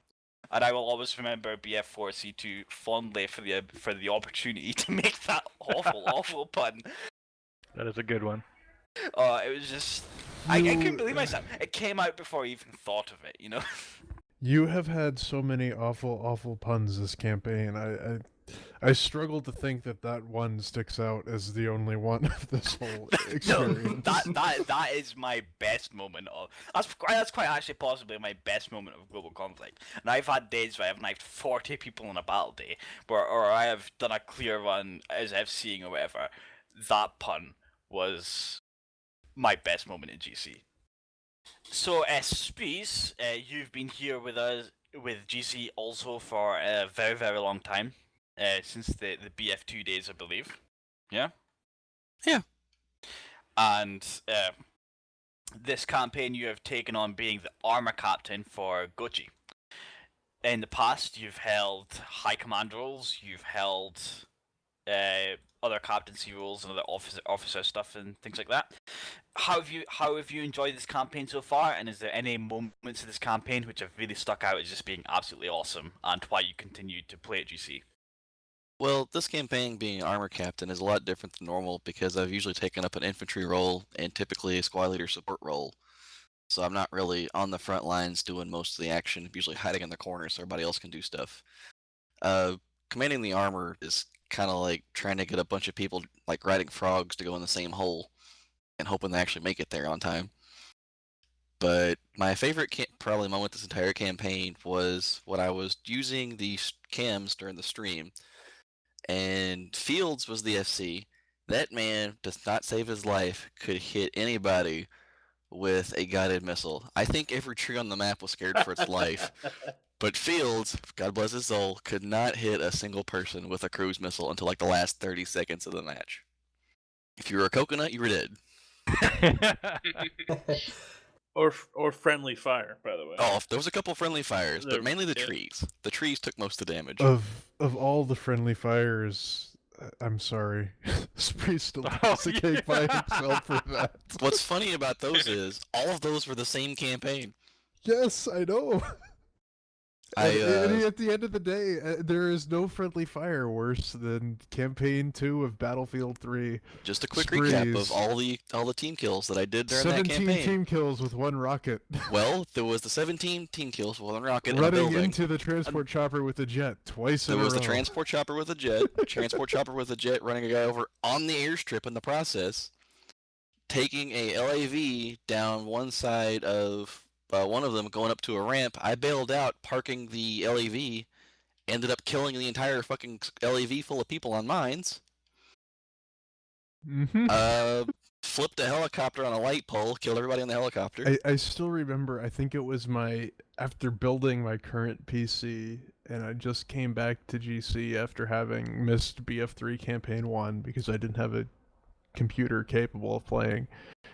And I will always remember BF4C2 fondly for the opportunity to make that awful pun. That is a good one. It was just... I couldn't believe myself. It came out before I even thought of it, You have had so many awful puns this campaign. I struggle to think that one sticks out as the only one of this whole experience. No, that is my best moment of... That's quite actually possibly my best moment of global conflict. And I've had days where I've knifed 40 people in a battle day, or I have done a clear run as FCing or whatever. That pun was my best moment in GC. So, Spies, you've been here with us, with GC also for a very, very long time. Since the BF2 days, I believe. Yeah? Yeah. And this campaign you have taken on being the armor captain for Gochi. In the past, you've held high command roles, you've held other captaincy roles and other officer stuff and things like that. How have you enjoyed this campaign so far, and is there any moments of this campaign which have really stuck out as just being absolutely awesome, and why you continue to play at GC? Well, this campaign being armor captain is a lot different than normal because I've usually taken up an infantry role and typically a squad leader support role. So I'm not really on the front lines doing most of the action, I'm usually hiding in the corner so everybody else can do stuff. Commanding the armor is kind of like trying to get a bunch of people like riding frogs to go in the same hole and hoping they actually make it there on time. But my favorite probably moment this entire campaign was when I was using the cams during the stream. And Fields was the FC. That man does not save his life, could hit anybody with a guided missile. I think every tree on the map was scared for its life. But Fields, God bless his soul, could not hit a single person with a cruise missile until like the last 30 seconds of the match. If you were a coconut, you were dead. Or friendly fire, by the way. Oh, there was a couple friendly fires, but There- mainly the yeah. trees. The trees took most of the damage. Of all the friendly fires, I'm sorry, Spree still takes a cake by himself for that. What's funny about those is all of those were the same campaign. Yes, I know. And at the end of the day, there is no friendly fire worse than Campaign 2 of Battlefield 3. Just a quick recap of Sprees. all the team kills that I did during that 17 campaign. team kills with one rocket. Well, there was the 17 team kills with one rocket in a Running building. into the transport chopper with a jet twice There in a was row. the transport chopper with a jet, transport chopper with a jet running a guy over on the airstrip in the process, taking a LAV down one side of one of them going up to a ramp. I bailed out, parking the LAV, ended up killing the entire fucking LAV full of people on mines. Flipped a helicopter on a light pole, killed everybody on the helicopter. I still remember, I think it was after building my current PC, and I just came back to GC after having missed BF3 Campaign 1 because I didn't have a computer capable of playing.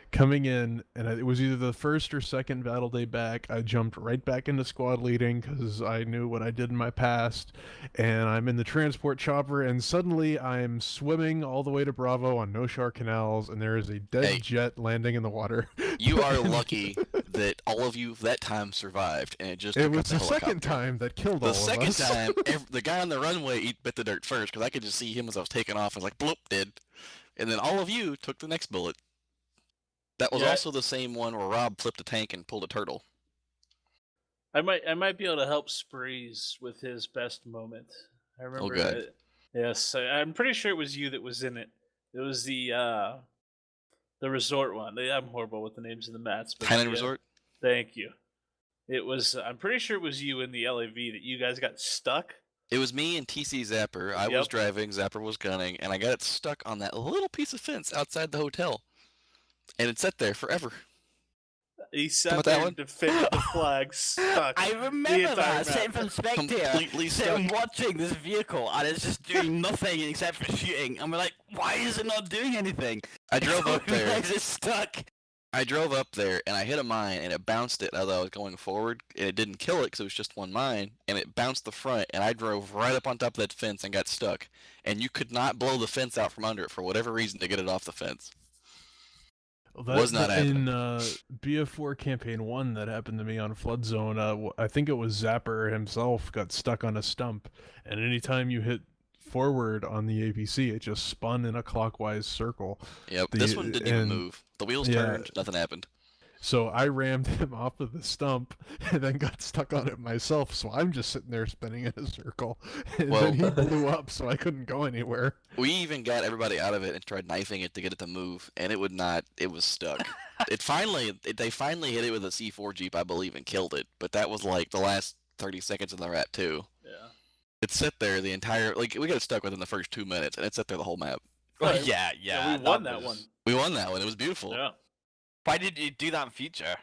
Coming in, and it was either the first or second battle day back, I jumped right back into squad leading because I knew what I did in my past, and I'm in the transport chopper, and suddenly I'm swimming all the way to Bravo on No Shar Canals, and there is a dead jet landing in the water. You are lucky that all of you that time survived, and it just It took was out the the helicopter. second time that killed all The of second us. time, the guy on the runway bit the dirt first, because I could just see him as I was taking off. I was like, bloop, did. And then all of you took the next bullet. That was Yeah. also the same one where Rob flipped a tank and pulled a turtle. I might be able to help Sprees with his best moment. I remember. good. That, yes, I'm pretty sure it was you that was in it. It was the resort one. I'm horrible with the names of the mats. But Highland yeah, Resort? Thank you. It was. I'm pretty sure it was you in the LAV that you guys got stuck. It was me and TC Zapper. I was Yep. driving, Zapper was gunning, and I got it stuck on that little piece of fence outside the hotel. And it sat there forever. He How sat about that there one? and defended the flag stuck. I the remember entire that, map. sitting from spectator, Completely sitting stuck. watching this vehicle, and it's just doing nothing except for shooting. And we're like, why is it not doing anything? I drove up We there. realized it's stuck. I drove up there and I hit a mine and it bounced it as I was going forward, and it didn't kill it because it was just one mine, and it bounced the front, and I drove right up on top of that fence and got stuck, and you could not blow the fence out from under it for whatever reason to get it off the fence. Was not happening. In BF4 Campaign 1, that happened to me on Flood Zone. I think it was Zapper himself got stuck on a stump, and anytime you hit forward on the ABC, it just spun in a clockwise circle. Yep, this one didn't even move. The wheels yeah. turned, nothing happened. So I rammed him off of the stump and then got stuck on it myself, so I'm just sitting there spinning in a circle. And Well- then he blew up, so I couldn't go anywhere. We even got everybody out of it and tried knifing it to get it to move, and it would not. It was stuck. They finally hit it with a C4 Jeep, I believe, and killed it. But that was like the last 30 seconds of the rat too. Yeah. It sat there the entire we got it stuck within the first 2 minutes, and it sat there the whole map. Oh, Right. yeah. we won that one. We won that one. It was beautiful. Yeah. Why did you do that in future?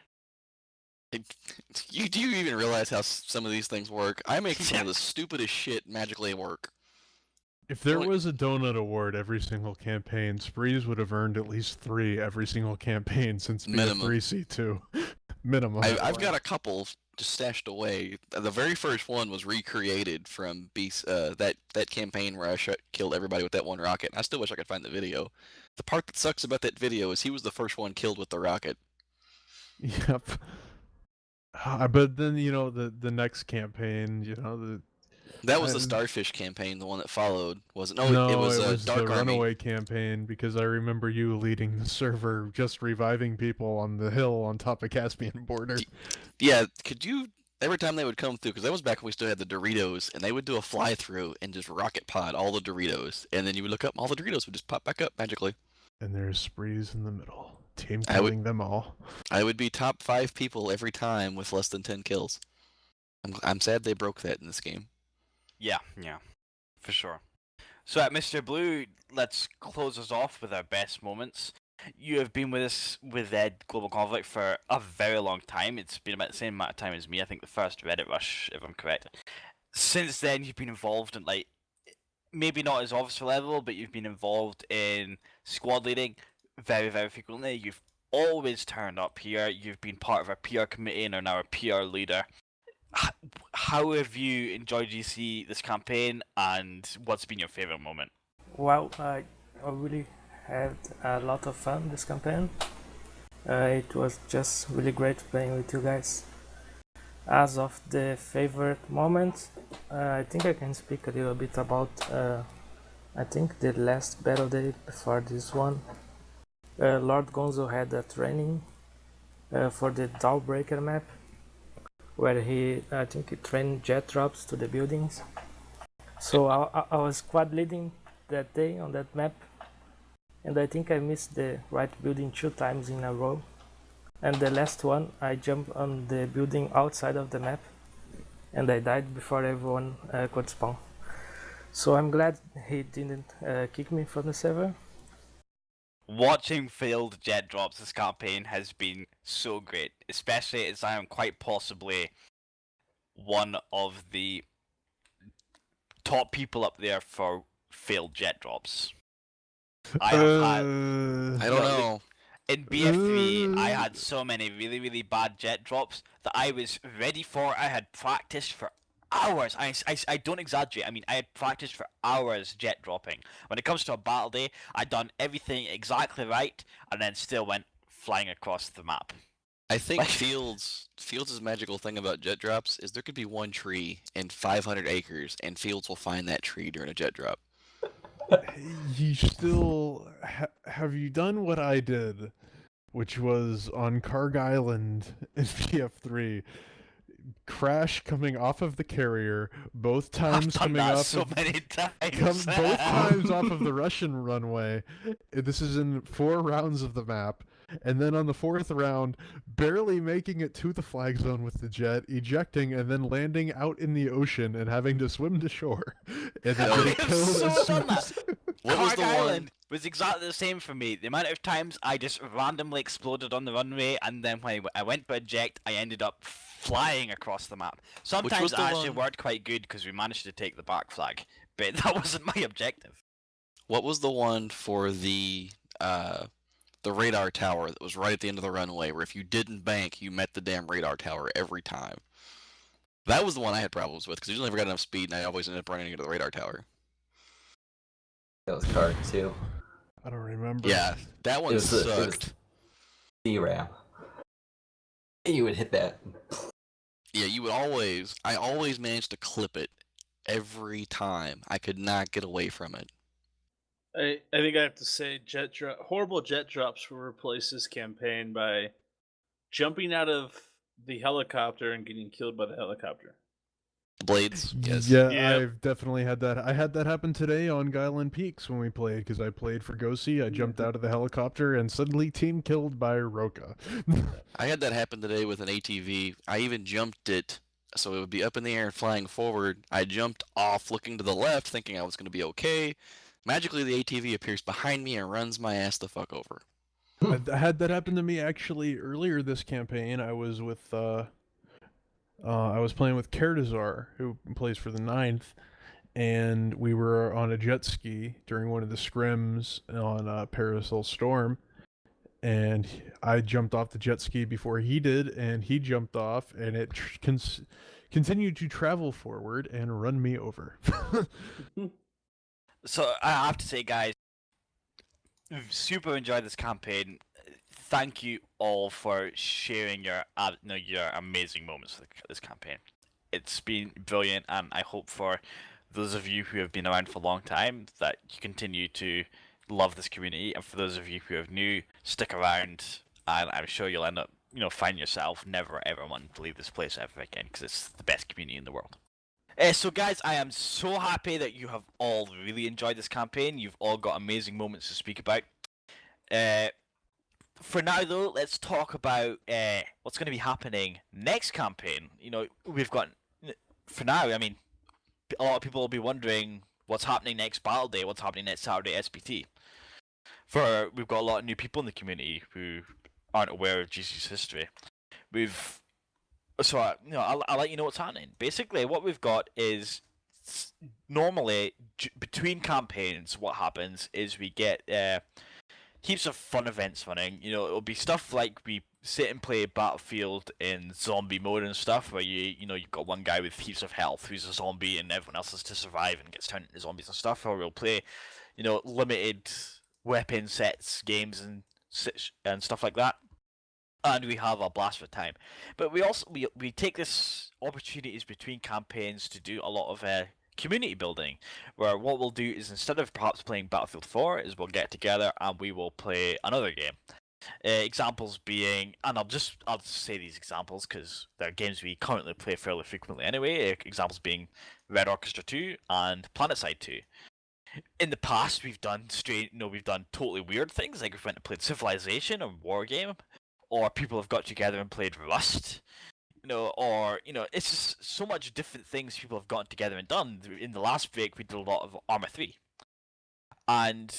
Do you even realize how some of these things work? I make some of the stupidest shit magically work. If there Like- was a donut award every single campaign, Sprees would have earned at least 3 every single campaign since Minimum. BF3C2. Minimum. I've got a couple just stashed away. The very first one was recreated from that campaign where I killed everybody with that one rocket. I still wish I could find the video. The part that sucks about that video is he was the first one killed with the rocket. Yep. But then, the next campaign, That was the And- Starfish campaign, the one that followed, wasn't? No, it was, Dark the Army. Runaway campaign, because I remember you leading the server, just reviving people on the hill on top of Caspian border. Yeah, could you? Every time they would come through, because that was back when we still had the Doritos, and they would do a fly through and just rocket pod all the Doritos, and then you would look up, and all the Doritos would just pop back up magically. And there's Sprees in the middle. Team I would- killing them all. I would be top 5 people every time with less than 10 kills. I'm sad they broke that in this game. Yeah, for sure. So at Mr. Blue, let's close us off with our best moments. You have been with us with Global Conflict for a very long time. It's been about the same amount of time as me. I think the first Reddit rush, if I'm correct. Since then, you've been involved in, maybe not as officer level, but you've been involved in squad leading very, very frequently. You've always turned up here. You've been part of our PR committee and are now a PR leader. How have you enjoyed GC this campaign, and what's been your favorite moment? Well, I really had a lot of fun this campaign. It was just really great playing with you guys. As of the favorite moment, I think I can speak a little bit about I think the last battle day before this one. Lord Gonzo had a training for the Dowbreaker map, where I think he trained jet drops to the buildings. So I was squad leading that day on that map, and I think I missed the right building 2 times in a row. And the last one, I jumped on the building outside of the map, and I died before everyone could spawn. So I'm glad he didn't kick me from the server. Watching failed jet drops this campaign has been so great, especially as I am quite possibly one of the top people up there for failed jet drops. I have had... I don't know. In BF3, I had so many really, really bad jet drops that I was ready for. I had practiced for hours. I don't exaggerate. I mean, I had practiced for hours jet dropping. When it comes to a battle day, I'd done everything exactly right, and then still went flying across the map. I think Fields' magical thing about jet drops is there could be one tree in 500 acres, and Fields will find that tree during a jet drop. You still have you done what I did, which was on Karg Island in PF3, crash coming off of the carrier, both times coming off so of many times. both times off of the Russian runway. This is in 4 rounds of the map. And then on the 4th round, barely making it to the flag zone with the jet, ejecting, and then landing out in the ocean and having to swim to shore. And then getting killed as soon as... What was Karg the one? Island was exactly the same for me. The amount of times I just randomly exploded on the runway, and then when I went to eject, I ended up flying across the map. Sometimes was it the actually one- worked quite good because we managed to take the back flag, but that wasn't my objective. What was the one for the radar tower that was right at the end of the runway, where if you didn't bank, you met the damn radar tower every time? That was the one I had problems with, because I usually never got enough speed, and I always ended up running into the radar tower. That was Karg too. I don't remember. Yeah, that one sucked. C-Ram. You would hit that. Yeah, I always managed to clip it every time. I could not get away from it. I think I have to say, horrible jet drops will replace this campaign by jumping out of the helicopter and getting killed by the helicopter. Blades, yes. Yeah, Yep. I've definitely had that. I had that happen today on Guyland Peaks when we played, because I played for Gosi. I jumped out of the helicopter and suddenly team killed by Roka. I had that happen today with an ATV. I even jumped it, so it would be up in the air and flying forward. I jumped off looking to the left, thinking I was going to be okay. Magically, the ATV appears behind me and runs my ass the fuck over. I had that happen to me actually earlier this campaign. I was with I was playing with Kerdazar, who plays for the 9th, and we were on a jet ski during one of the scrims on Parasol Storm, and I jumped off the jet ski before he did, and he jumped off, and it continued to travel forward and run me over. So I have to say, guys, super enjoyed this campaign. Thank you all for sharing your amazing moments with this campaign. It's been brilliant, and I hope for those of you who have been around for a long time that you continue to love this community, and for those of you who are new, stick around, and I'm sure you'll end up, find yourself never ever wanting to leave this place ever again, because it's the best community in the world. So guys, I am so happy that you have all really enjoyed this campaign. You've all got amazing moments to speak about. For now though, let's talk about what's going to be happening next campaign. We've got, for now, I mean, a lot of people will be wondering what's happening next Battle Day, what's happening next Saturday SPT. We've got a lot of new people in the community who aren't aware of GC's history. So, I'll let you know what's happening. Basically, what we've got is, normally, between campaigns, what happens is we get heaps of fun events running. You know, it'll be stuff like we sit and play Battlefield in zombie mode and stuff, where you've got one guy with heaps of health who's a zombie and everyone else has to survive and gets turned into zombies and stuff. Or we'll play, limited weapon sets games and stuff like that. And we have a blast of time. But we also we take this opportunities between campaigns to do a lot of community building, where what we'll do is, instead of perhaps playing Battlefield 4, is we'll get together and we will play another game. Examples being, and I'll just say these examples because they're games we currently play fairly frequently anyway. Examples being Red Orchestra 2 and PlanetSide 2. In the past, we've done we've done totally weird things, like we went and played Civilization or Wargame, or people have got together and played Rust. It's just so much different things people have gotten together and done. In the last break, we did a lot of Arma 3. And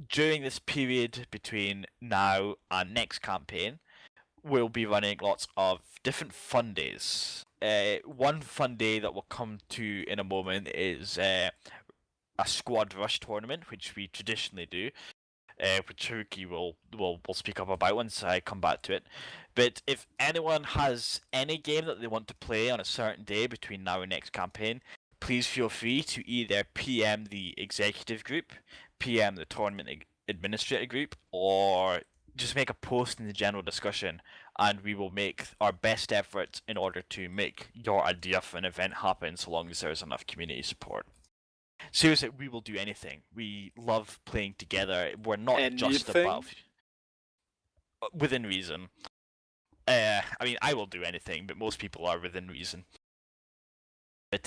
during this period between now and next campaign, we'll be running lots of different fun days. One fun day that we'll come to in a moment is a squad rush tournament, which we traditionally do. Which Haruki will speak up about once I come back to it. But if anyone has any game that they want to play on a certain day between now and next campaign, please feel free to either PM the executive group, PM the tournament administrator group, or just make a post in the general discussion, and we will make our best efforts in order to make your idea for an event happen, so long as there's enough community support. Seriously, we will do anything. We love playing together. We're not just about within reason. I will do anything, but most people are within reason. But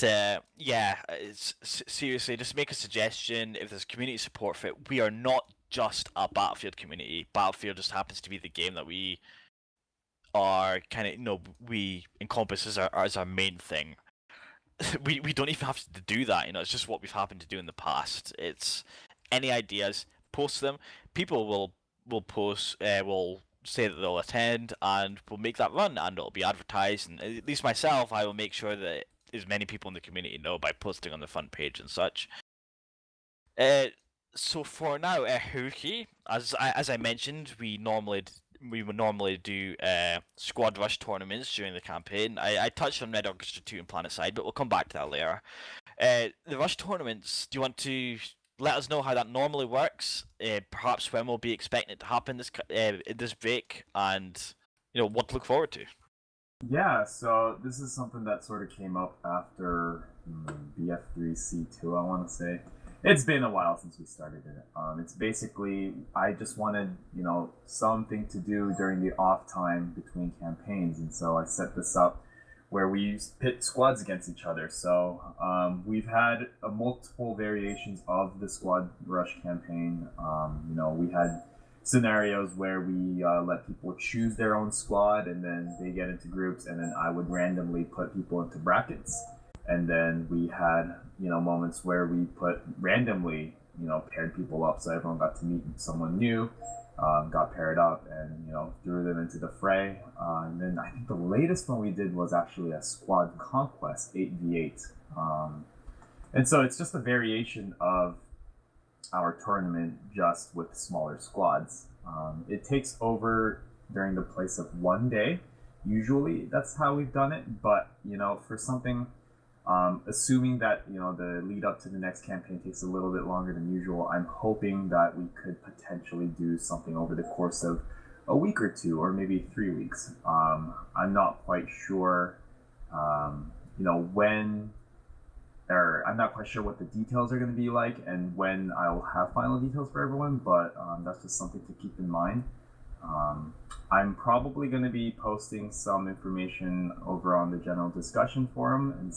seriously, just make a suggestion. If there's community support for it, we are not just a Battlefield community. Battlefield just happens to be the game that we are we encompass as our main thing. We don't even have to do that, it's just what we've happened to do in the past. It's any ideas, post them. People will post, will say that they'll attend, and we'll make that run, and it'll be advertised. And at least myself, I will make sure that as many people in the community know by posting on the front page and such. So for now, Haruki, as I mentioned, we would normally do squad rush tournaments during the campaign. I touched on Red Orchestra 2 and PlanetSide, but we'll come back to that later. The rush tournaments, do you want to let us know how that normally works? Perhaps when we'll be expecting it to happen this break, and what to look forward to. Yeah, so this is something that sort of came up after BF3C2, I want to say. It's been a while since we started it. It's basically, I just wanted, something to do during the off time between campaigns, and so I set this up where we pit squads against each other. So we've had multiple variations of the squad rush campaign. We had scenarios where we let people choose their own squad, and then they get into groups, and then I would randomly put people into brackets. And then we had, moments where we put randomly, paired people up, so everyone got to meet someone new, got paired up, and, threw them into the fray. And then I think the latest one we did was actually a squad conquest, 8v8. And so it's just a variation of our tournament, just with smaller squads. It takes over during the place of one day. Usually that's how we've done it, but, for something... assuming that the lead up to the next campaign takes a little bit longer than usual, I'm hoping that we could potentially do something over the course of a week or two, or maybe 3 weeks. I'm not quite sure, when, or I'm not quite sure what the details are going to be like and when I'll have final details for everyone, but that's just something to keep in mind. I'm probably going to be posting some information over on the general discussion forum and,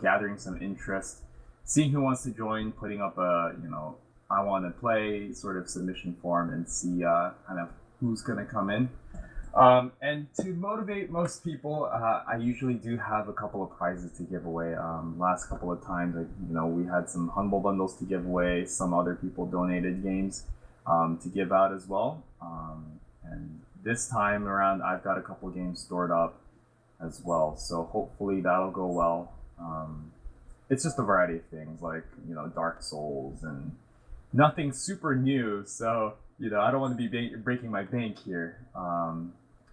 gathering some interest, seeing who wants to join, putting up a, I want to play sort of submission form, and see kind of who's going to come in. And to motivate most people, I usually do have a couple of prizes to give away. Last couple of times, we had some Humble Bundles to give away. Some other people donated games to give out as well. And this time around, I've got a couple games stored up as well, so hopefully that'll go well. It's just a variety of things, like Dark Souls and nothing super new, so I don't want to be breaking my bank here.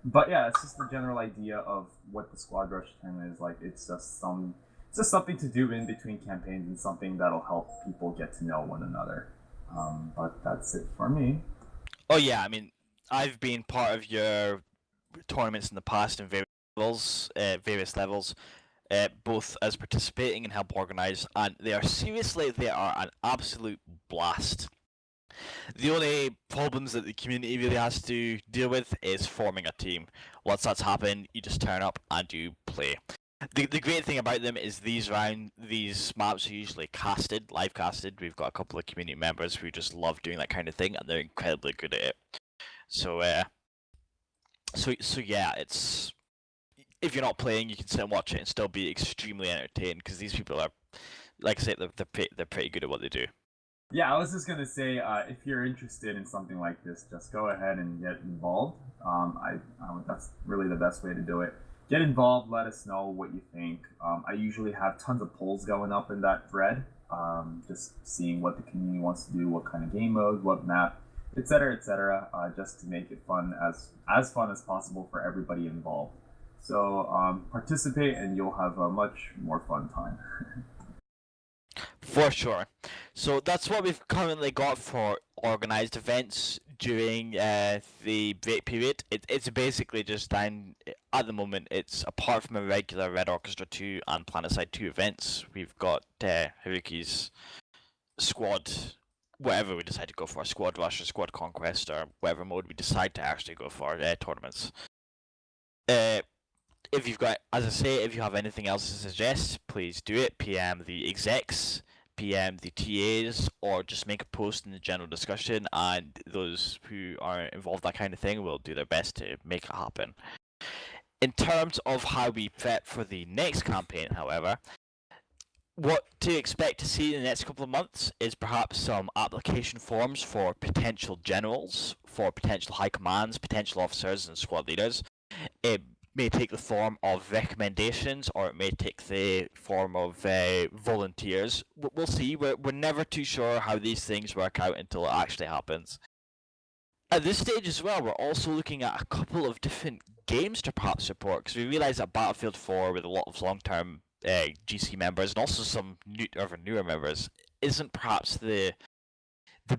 But yeah, it's just the general idea of what the Squad Rush tournament is like. It's just something to do in between campaigns and something that'll help people get to know one another. But that's it for me. Oh yeah, I mean, I've been part of your tournaments in the past in various levels, both as participating and help organize, and they are an absolute blast. The only problems that the community really has to deal with is forming a team. Once that's happened, you just turn up and you play. The great thing about them is these maps are usually live casted. We've got a couple of community members who just love doing that kind of thing, and they're incredibly good at it. So yeah, it's, if you're not playing, you can sit and watch it and still be extremely entertained, because these people are, like I say, they're pretty good at what they do. Yeah, I was just gonna say, if you're interested in something like this, just go ahead and get involved. That's really the best way to do it. Get involved. Let us know what you think. I usually have tons of polls going up in that thread, just seeing what the community wants to do, what kind of game mode, what map, etc., just to make it as fun as possible for everybody involved. So participate, and you'll have a much more fun time. For sure. So that's what we've currently got for organised events during the break period. It's basically just down, at the moment, it's apart from a regular Red Orchestra 2 and PlanetSide 2 events, we've got Haruki's squad, whatever we decide to go for, Squad Rush or Squad Conquest or whatever mode we decide to actually go for, tournaments. If you've got, as I say, if you have anything else to suggest, please do it. PM the execs, PM the TAs, or just make a post in the general discussion, and those who are involved in that kind of thing will do their best to make it happen. In terms of how we prep for the next campaign, however, what to expect to see in the next couple of months is perhaps some application forms for potential generals, for potential high commands, potential officers, and squad leaders. It may take the form of recommendations, or it may take the form of volunteers. We'll see. We're never too sure how these things work out until it actually happens. At this stage as well, we're also looking at a couple of different games to perhaps support, because we realise that Battlefield 4, with a lot of long-term GC members and also some newer members, isn't perhaps the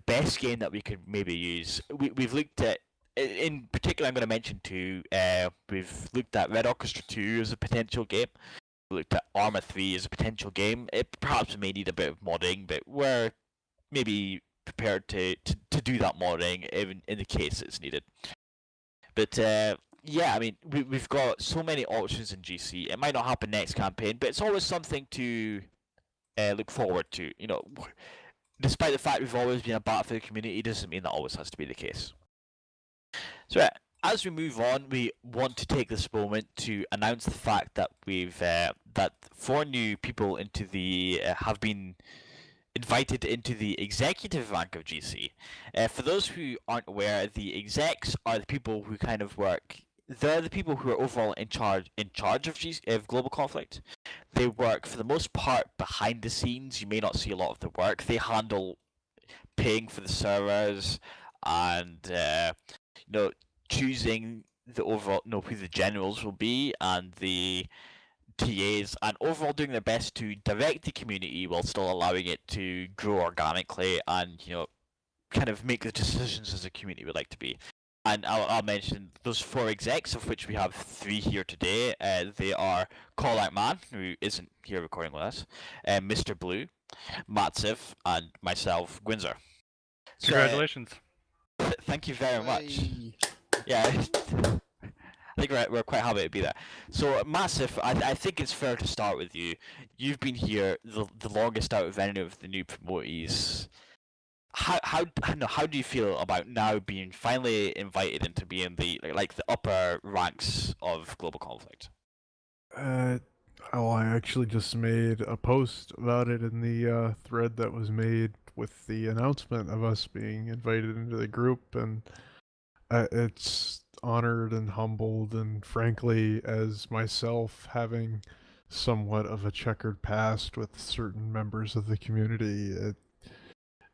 best game that we could maybe use. We've looked at, in particular, I'm going to mention two. We've looked at Red Orchestra 2 as a potential game. We looked at Arma 3 as a potential game. It perhaps may need a bit of modding, but we're maybe prepared to do that modding in the case it's needed. But yeah, I mean, we've got so many options in GC. It might not happen next campaign, but it's always something to look forward to. Despite the fact we've always been a Battlefield community, doesn't mean that always has to be the case. So as we move on, we want to take this moment to announce the fact that we've that 4 new people into the have been invited into the executive rank of GC. For those who aren't aware, the execs are the people who kind of work. They're the people who are overall in charge of global conflict. They work for the most part behind the scenes. You may not see a lot of the work. They handle paying for the servers and choosing the overall who the generals will be and the TAs, and overall doing their best to direct the community while still allowing it to grow organically and kind of make the decisions as a community would like to be. And I'll mention those 4 execs, of which we have 3 here today. They are Call Out Man, who isn't here recording with us, Mr. Blue, Matsiv, and myself, Gwinzer. Congratulations. Thank you very much. Yeah, I think we're quite happy to be there. So, Massive, I think it's fair to start with you. You've been here the longest out of any of the new promotees. How do you feel about now being finally invited into being the upper ranks of global conflict? I actually just made a post about it in the thread that was made with the announcement of us being invited into the group, and it's honored and humbled, and frankly, as myself having somewhat of a checkered past with certain members of the community,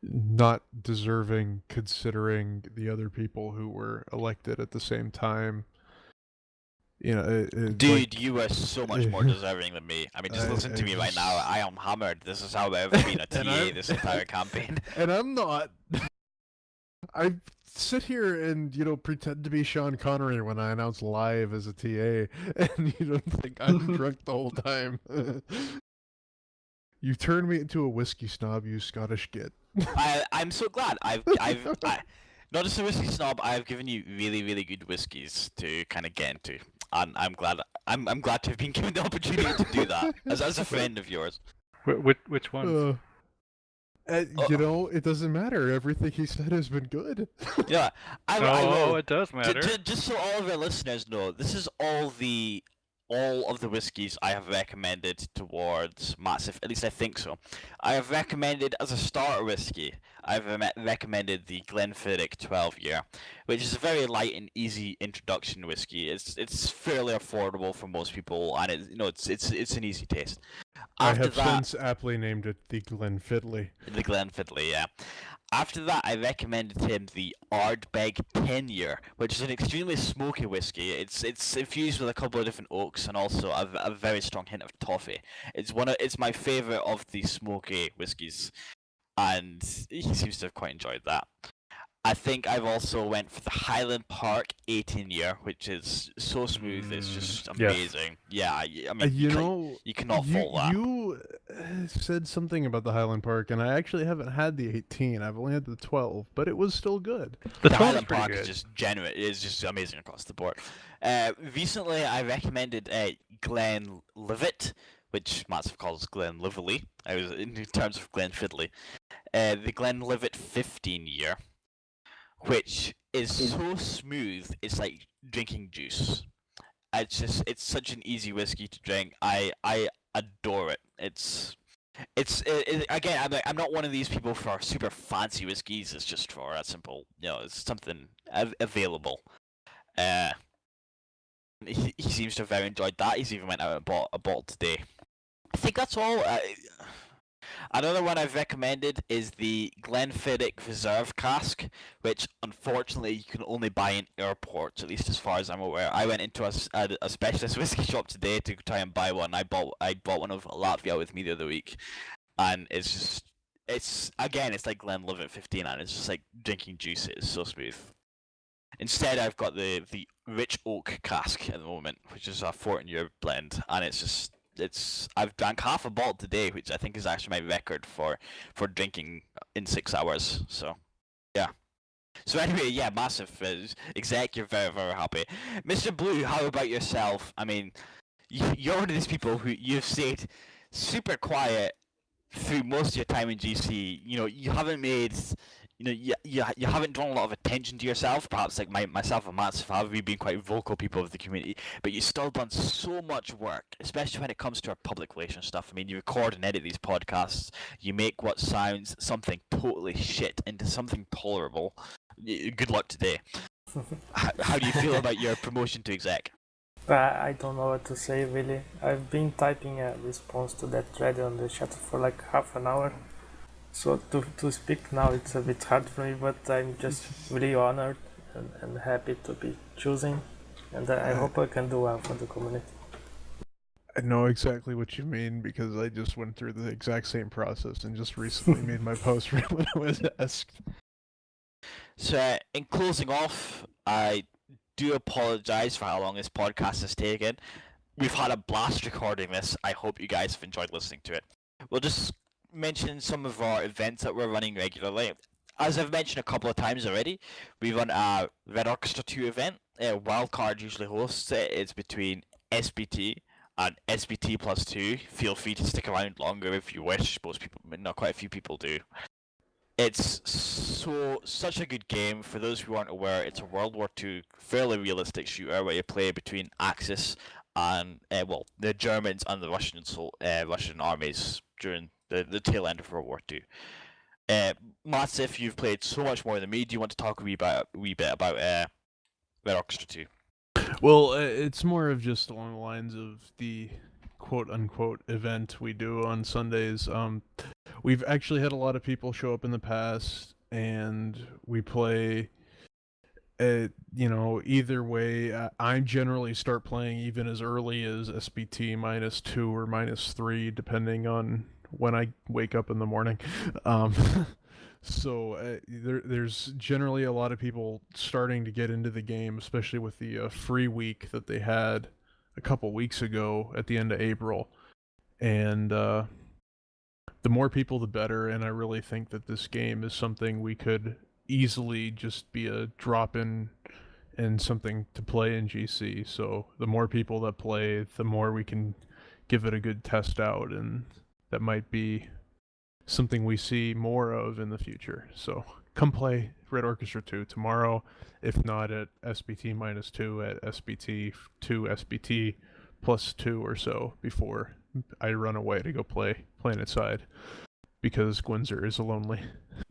not deserving considering the other people who were elected at the same time. You know, Dude, you are so much more deserving than me. I mean, just listen to me right now. I am hammered. This is how I've ever been a TA this entire campaign. And I'm not. I sit here and, you know, pretend to be Sean Connery when I announce live as a TA, and you don't think I'm drunk the whole time. You turned me into a whiskey snob, you Scottish git. I'm so glad. I've not just a whiskey snob. I've given you really, really good whiskies to kind of get into, and I'm glad. I'm glad to have been given the opportunity to do that as a friend of yours. Which ones? You know, it doesn't matter. Everything he said has been good. Yeah, I will. It does matter. Just so all of our listeners know, this is all of the whiskies I have recommended towards Massive. At least I think so. I have recommended as a starter whiskey. I've recommended the Glenfiddich 12-year, which is a very light and easy introduction whiskey. It's fairly affordable for most people, and it's an easy taste. I have since aptly named it the Glenfiddich. The Glenfiddich, yeah. After that, I recommended him the Ardbeg 10-year, which is an extremely smoky whiskey. It's infused with a couple of different oaks and also a very strong hint of toffee. It's my favourite of the smoky whiskies, and he seems to have quite enjoyed that. I think I've also went for the Highland Park 18-year, which is so smooth. It's just amazing. Yeah, I mean, you cannot fault that. You said something about the Highland Park, and I actually haven't had the 18. I've only had the 12, but it was still good. The Highland Park is just genuine. It's just amazing across the board. Recently, I recommended Glenlivet, which Massive calls Glenlivelly. I was in terms of Glenfiddich. The Glenlivet 15-year. Which is so smooth, it's like drinking juice. It's such an easy whiskey to drink. I adore it. Again, I'm not one of these people for super fancy whiskeys. It's just for a simple, it's something available. He seems to have very enjoyed that. He's even went out and bought a bottle today. I think that's all. Another one I've recommended is the Glenfiddich Reserve Cask, which unfortunately you can only buy in airports, at least as far as I'm aware. I went into a specialist whiskey shop today to try and buy one. I bought one of Latvia with me the other week, and it's like Glenlivet 15, and it's just like drinking juice. It's so smooth. Instead, I've got the Rich Oak Cask at the moment, which is a 14-year blend, and I've drank half a bottle today, which I think is actually my record for drinking in 6 hours. So, yeah. So anyway, yeah, Massive exec. You're very, very happy, Mr. Blue. How about yourself? I mean, you're one of these people who you've stayed super quiet through most of your time in GC. You haven't made. You haven't drawn a lot of attention to yourself, perhaps like myself and Massive have. We've been quite vocal people of the community, but you've still done so much work, especially when it comes to our public relations stuff. I mean, you record and edit these podcasts, you make what sounds something totally shit into something tolerable. Good luck today. How do you feel about your promotion to exec? I don't know what to say, really. I've been typing a response to that thread on the chat for like half an hour. So to speak now, it's a bit hard for me, but I'm just really honored and happy to be choosing, and I hope I can do well for the community. I know exactly what you mean, because I just went through the exact same process and just recently made my post when I was asked. So, in closing off, I do apologise for how long this podcast has taken. We've had a blast recording this. I hope you guys have enjoyed listening to it. We'll just mention some of our events that we're running regularly. As I've mentioned a couple of times already, we run a Red Orchestra 2 event. Wildcard usually hosts it. It's between SBT and SBT plus 2. Feel free to stick around longer if you wish. Most people, not quite a few people do. It's such a good game. For those who aren't aware, it's a World War II fairly realistic shooter where you play between Axis and the Germans and the Russian armies during the tail end of World War II. Massive, you've played so much more than me. Do you want to talk a wee bit about Red Orchestra 2? Well, it's more of just along the lines of the quote-unquote event we do on Sundays. we've actually had a lot of people show up in the past, and we play. Either way, I generally start playing even as early as SBT -2 or -3, depending on when I wake up in the morning. So there's generally a lot of people starting to get into the game, especially with the free week that they had a couple weeks ago at the end of April. And the more people, the better. And I really think that this game is something we could easily just be a drop-in and something to play in GC. So the more people that play, the more we can give it a good test out, and that might be something we see more of in the future. So come play Red Orchestra 2 tomorrow, if not at SBT -2, at SBT 2, SBT +2 or so, before I run away to go play Planetside, because Gwinzer is lonely.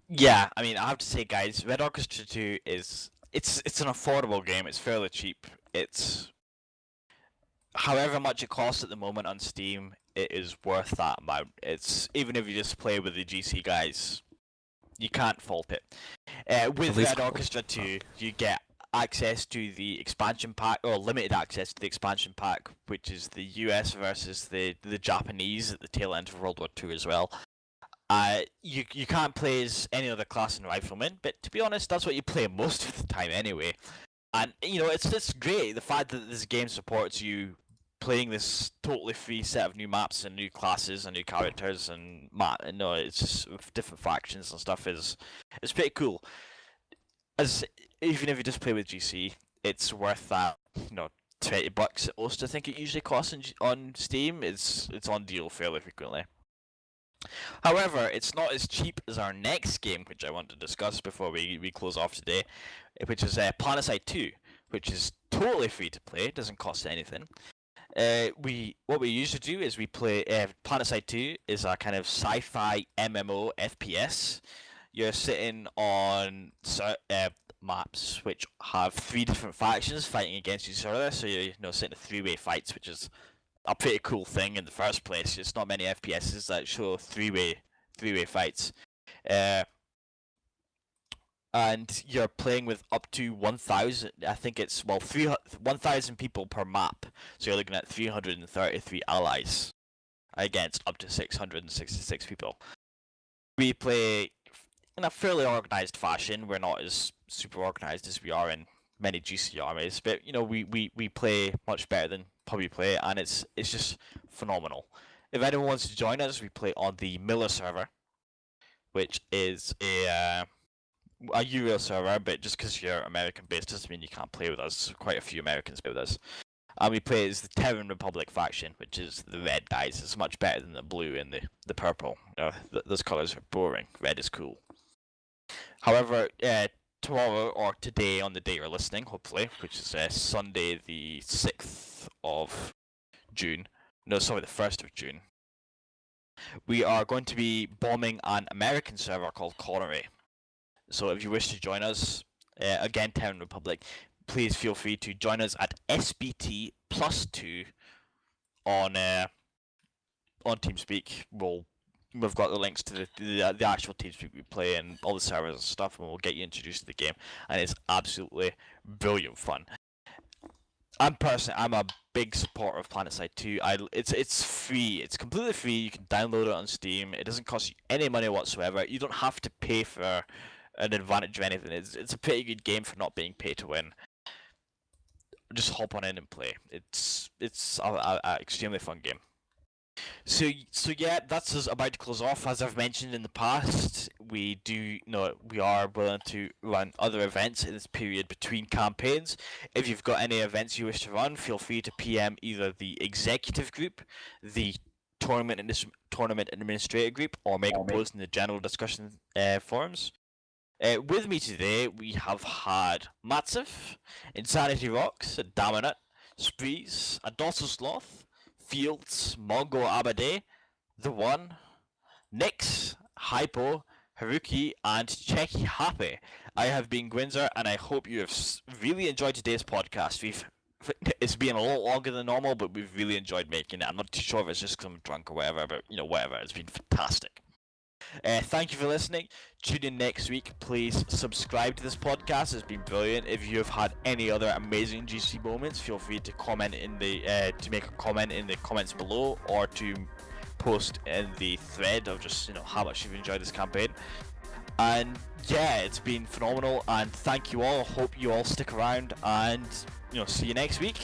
Yeah, I mean, I have to say, guys, Red Orchestra 2 it's an affordable game. It's fairly cheap. It's however much it costs at the moment on Steam, it is worth that amount. It's even if you just play with the GC guys, you can't fault it. With Red Orchestra 2, you get access to the expansion pack, or limited access to the expansion pack, which is the US versus the Japanese at the tail end of World War II as well. You can't play as any other class in Rifleman, but to be honest, that's what you play most of the time anyway. And it's great, the fact that this game supports you playing this totally free set of new maps and new classes and new characters and it's just with different factions and stuff it's pretty cool. As even if you just play with GC, it's worth that $20 at most. I think it usually costs on Steam. It's on deal fairly frequently. However, it's not as cheap as our next game, which I want to discuss before we close off today, which is Planetside 2, which is totally free to play. It doesn't cost anything. What we usually do is we play Planetside 2 is a kind of sci-fi MMO FPS. You're sitting on maps which have 3 different factions fighting against each other, so you're sitting in 3-way fights, which is a pretty cool thing in the first place. It's not many FPSs that show 3-way fights. And you're playing with up to 1,000, I think it's, 1,000 people per map. So you're looking at 333 allies against up to 666 people. We play in a fairly organized fashion. We're not as super organized as we are in many GC armies, but we play much better than PUBG play, and it's just phenomenal. If anyone wants to join us, we play on the Miller server, which is a Euro server, but just because you're American based doesn't mean you can't play with us. Quite a few Americans play with us. And we play as the Terran Republic faction, which is the red guys. It's much better than the blue and the purple. Those colors are boring. Red is cool. However, tomorrow or today on the day you're listening, hopefully, which is Sunday the 6th of June. No, sorry, the 1st of June. We are going to be bombing an American server called Connery. So if you wish to join us, again, Terran Republic, please feel free to join us at SBT +2 on TeamSpeak. We've got the links to the actual TeamSpeak we play and all the servers and stuff, and we'll get you introduced to the game. And it's absolutely brilliant fun. I'm a big supporter of Planetside 2. It's free. It's completely free. You can download it on Steam. It doesn't cost you any money whatsoever. You don't have to pay for an advantage or anything. It's a pretty good game for not being pay to win. Just hop on in and play. It's a extremely fun game. So yeah, that's us about to close off. As I've mentioned in the past, we are willing to run other events in this period between campaigns. If you've got any events you wish to run, feel free to PM either the executive group, the tournament administrator group, or make a post in the general discussion forums. With me today, we have had Matsiv, Insanity Rocks, Daminut, Sprees, Adolso Sloth, Fields, Mongo Abade, The One, Nix, Hypo, Haruki, and Checky Happy. I have been Gwinzer, and I hope you have really enjoyed today's podcast. It's been a lot longer than normal, but we've really enjoyed making it. I'm not too sure if it's just because I'm drunk or whatever, but whatever. It's been fantastic. Thank you for listening. Tune in next week. Please subscribe to this podcast. It's been brilliant. If you have had any other amazing GC moments, feel free to comment in the to make a comment in the comments below, or to post in the thread of just how much you've enjoyed this campaign. And yeah, it's been phenomenal. And thank you all. Hope you all stick around, and see you next week.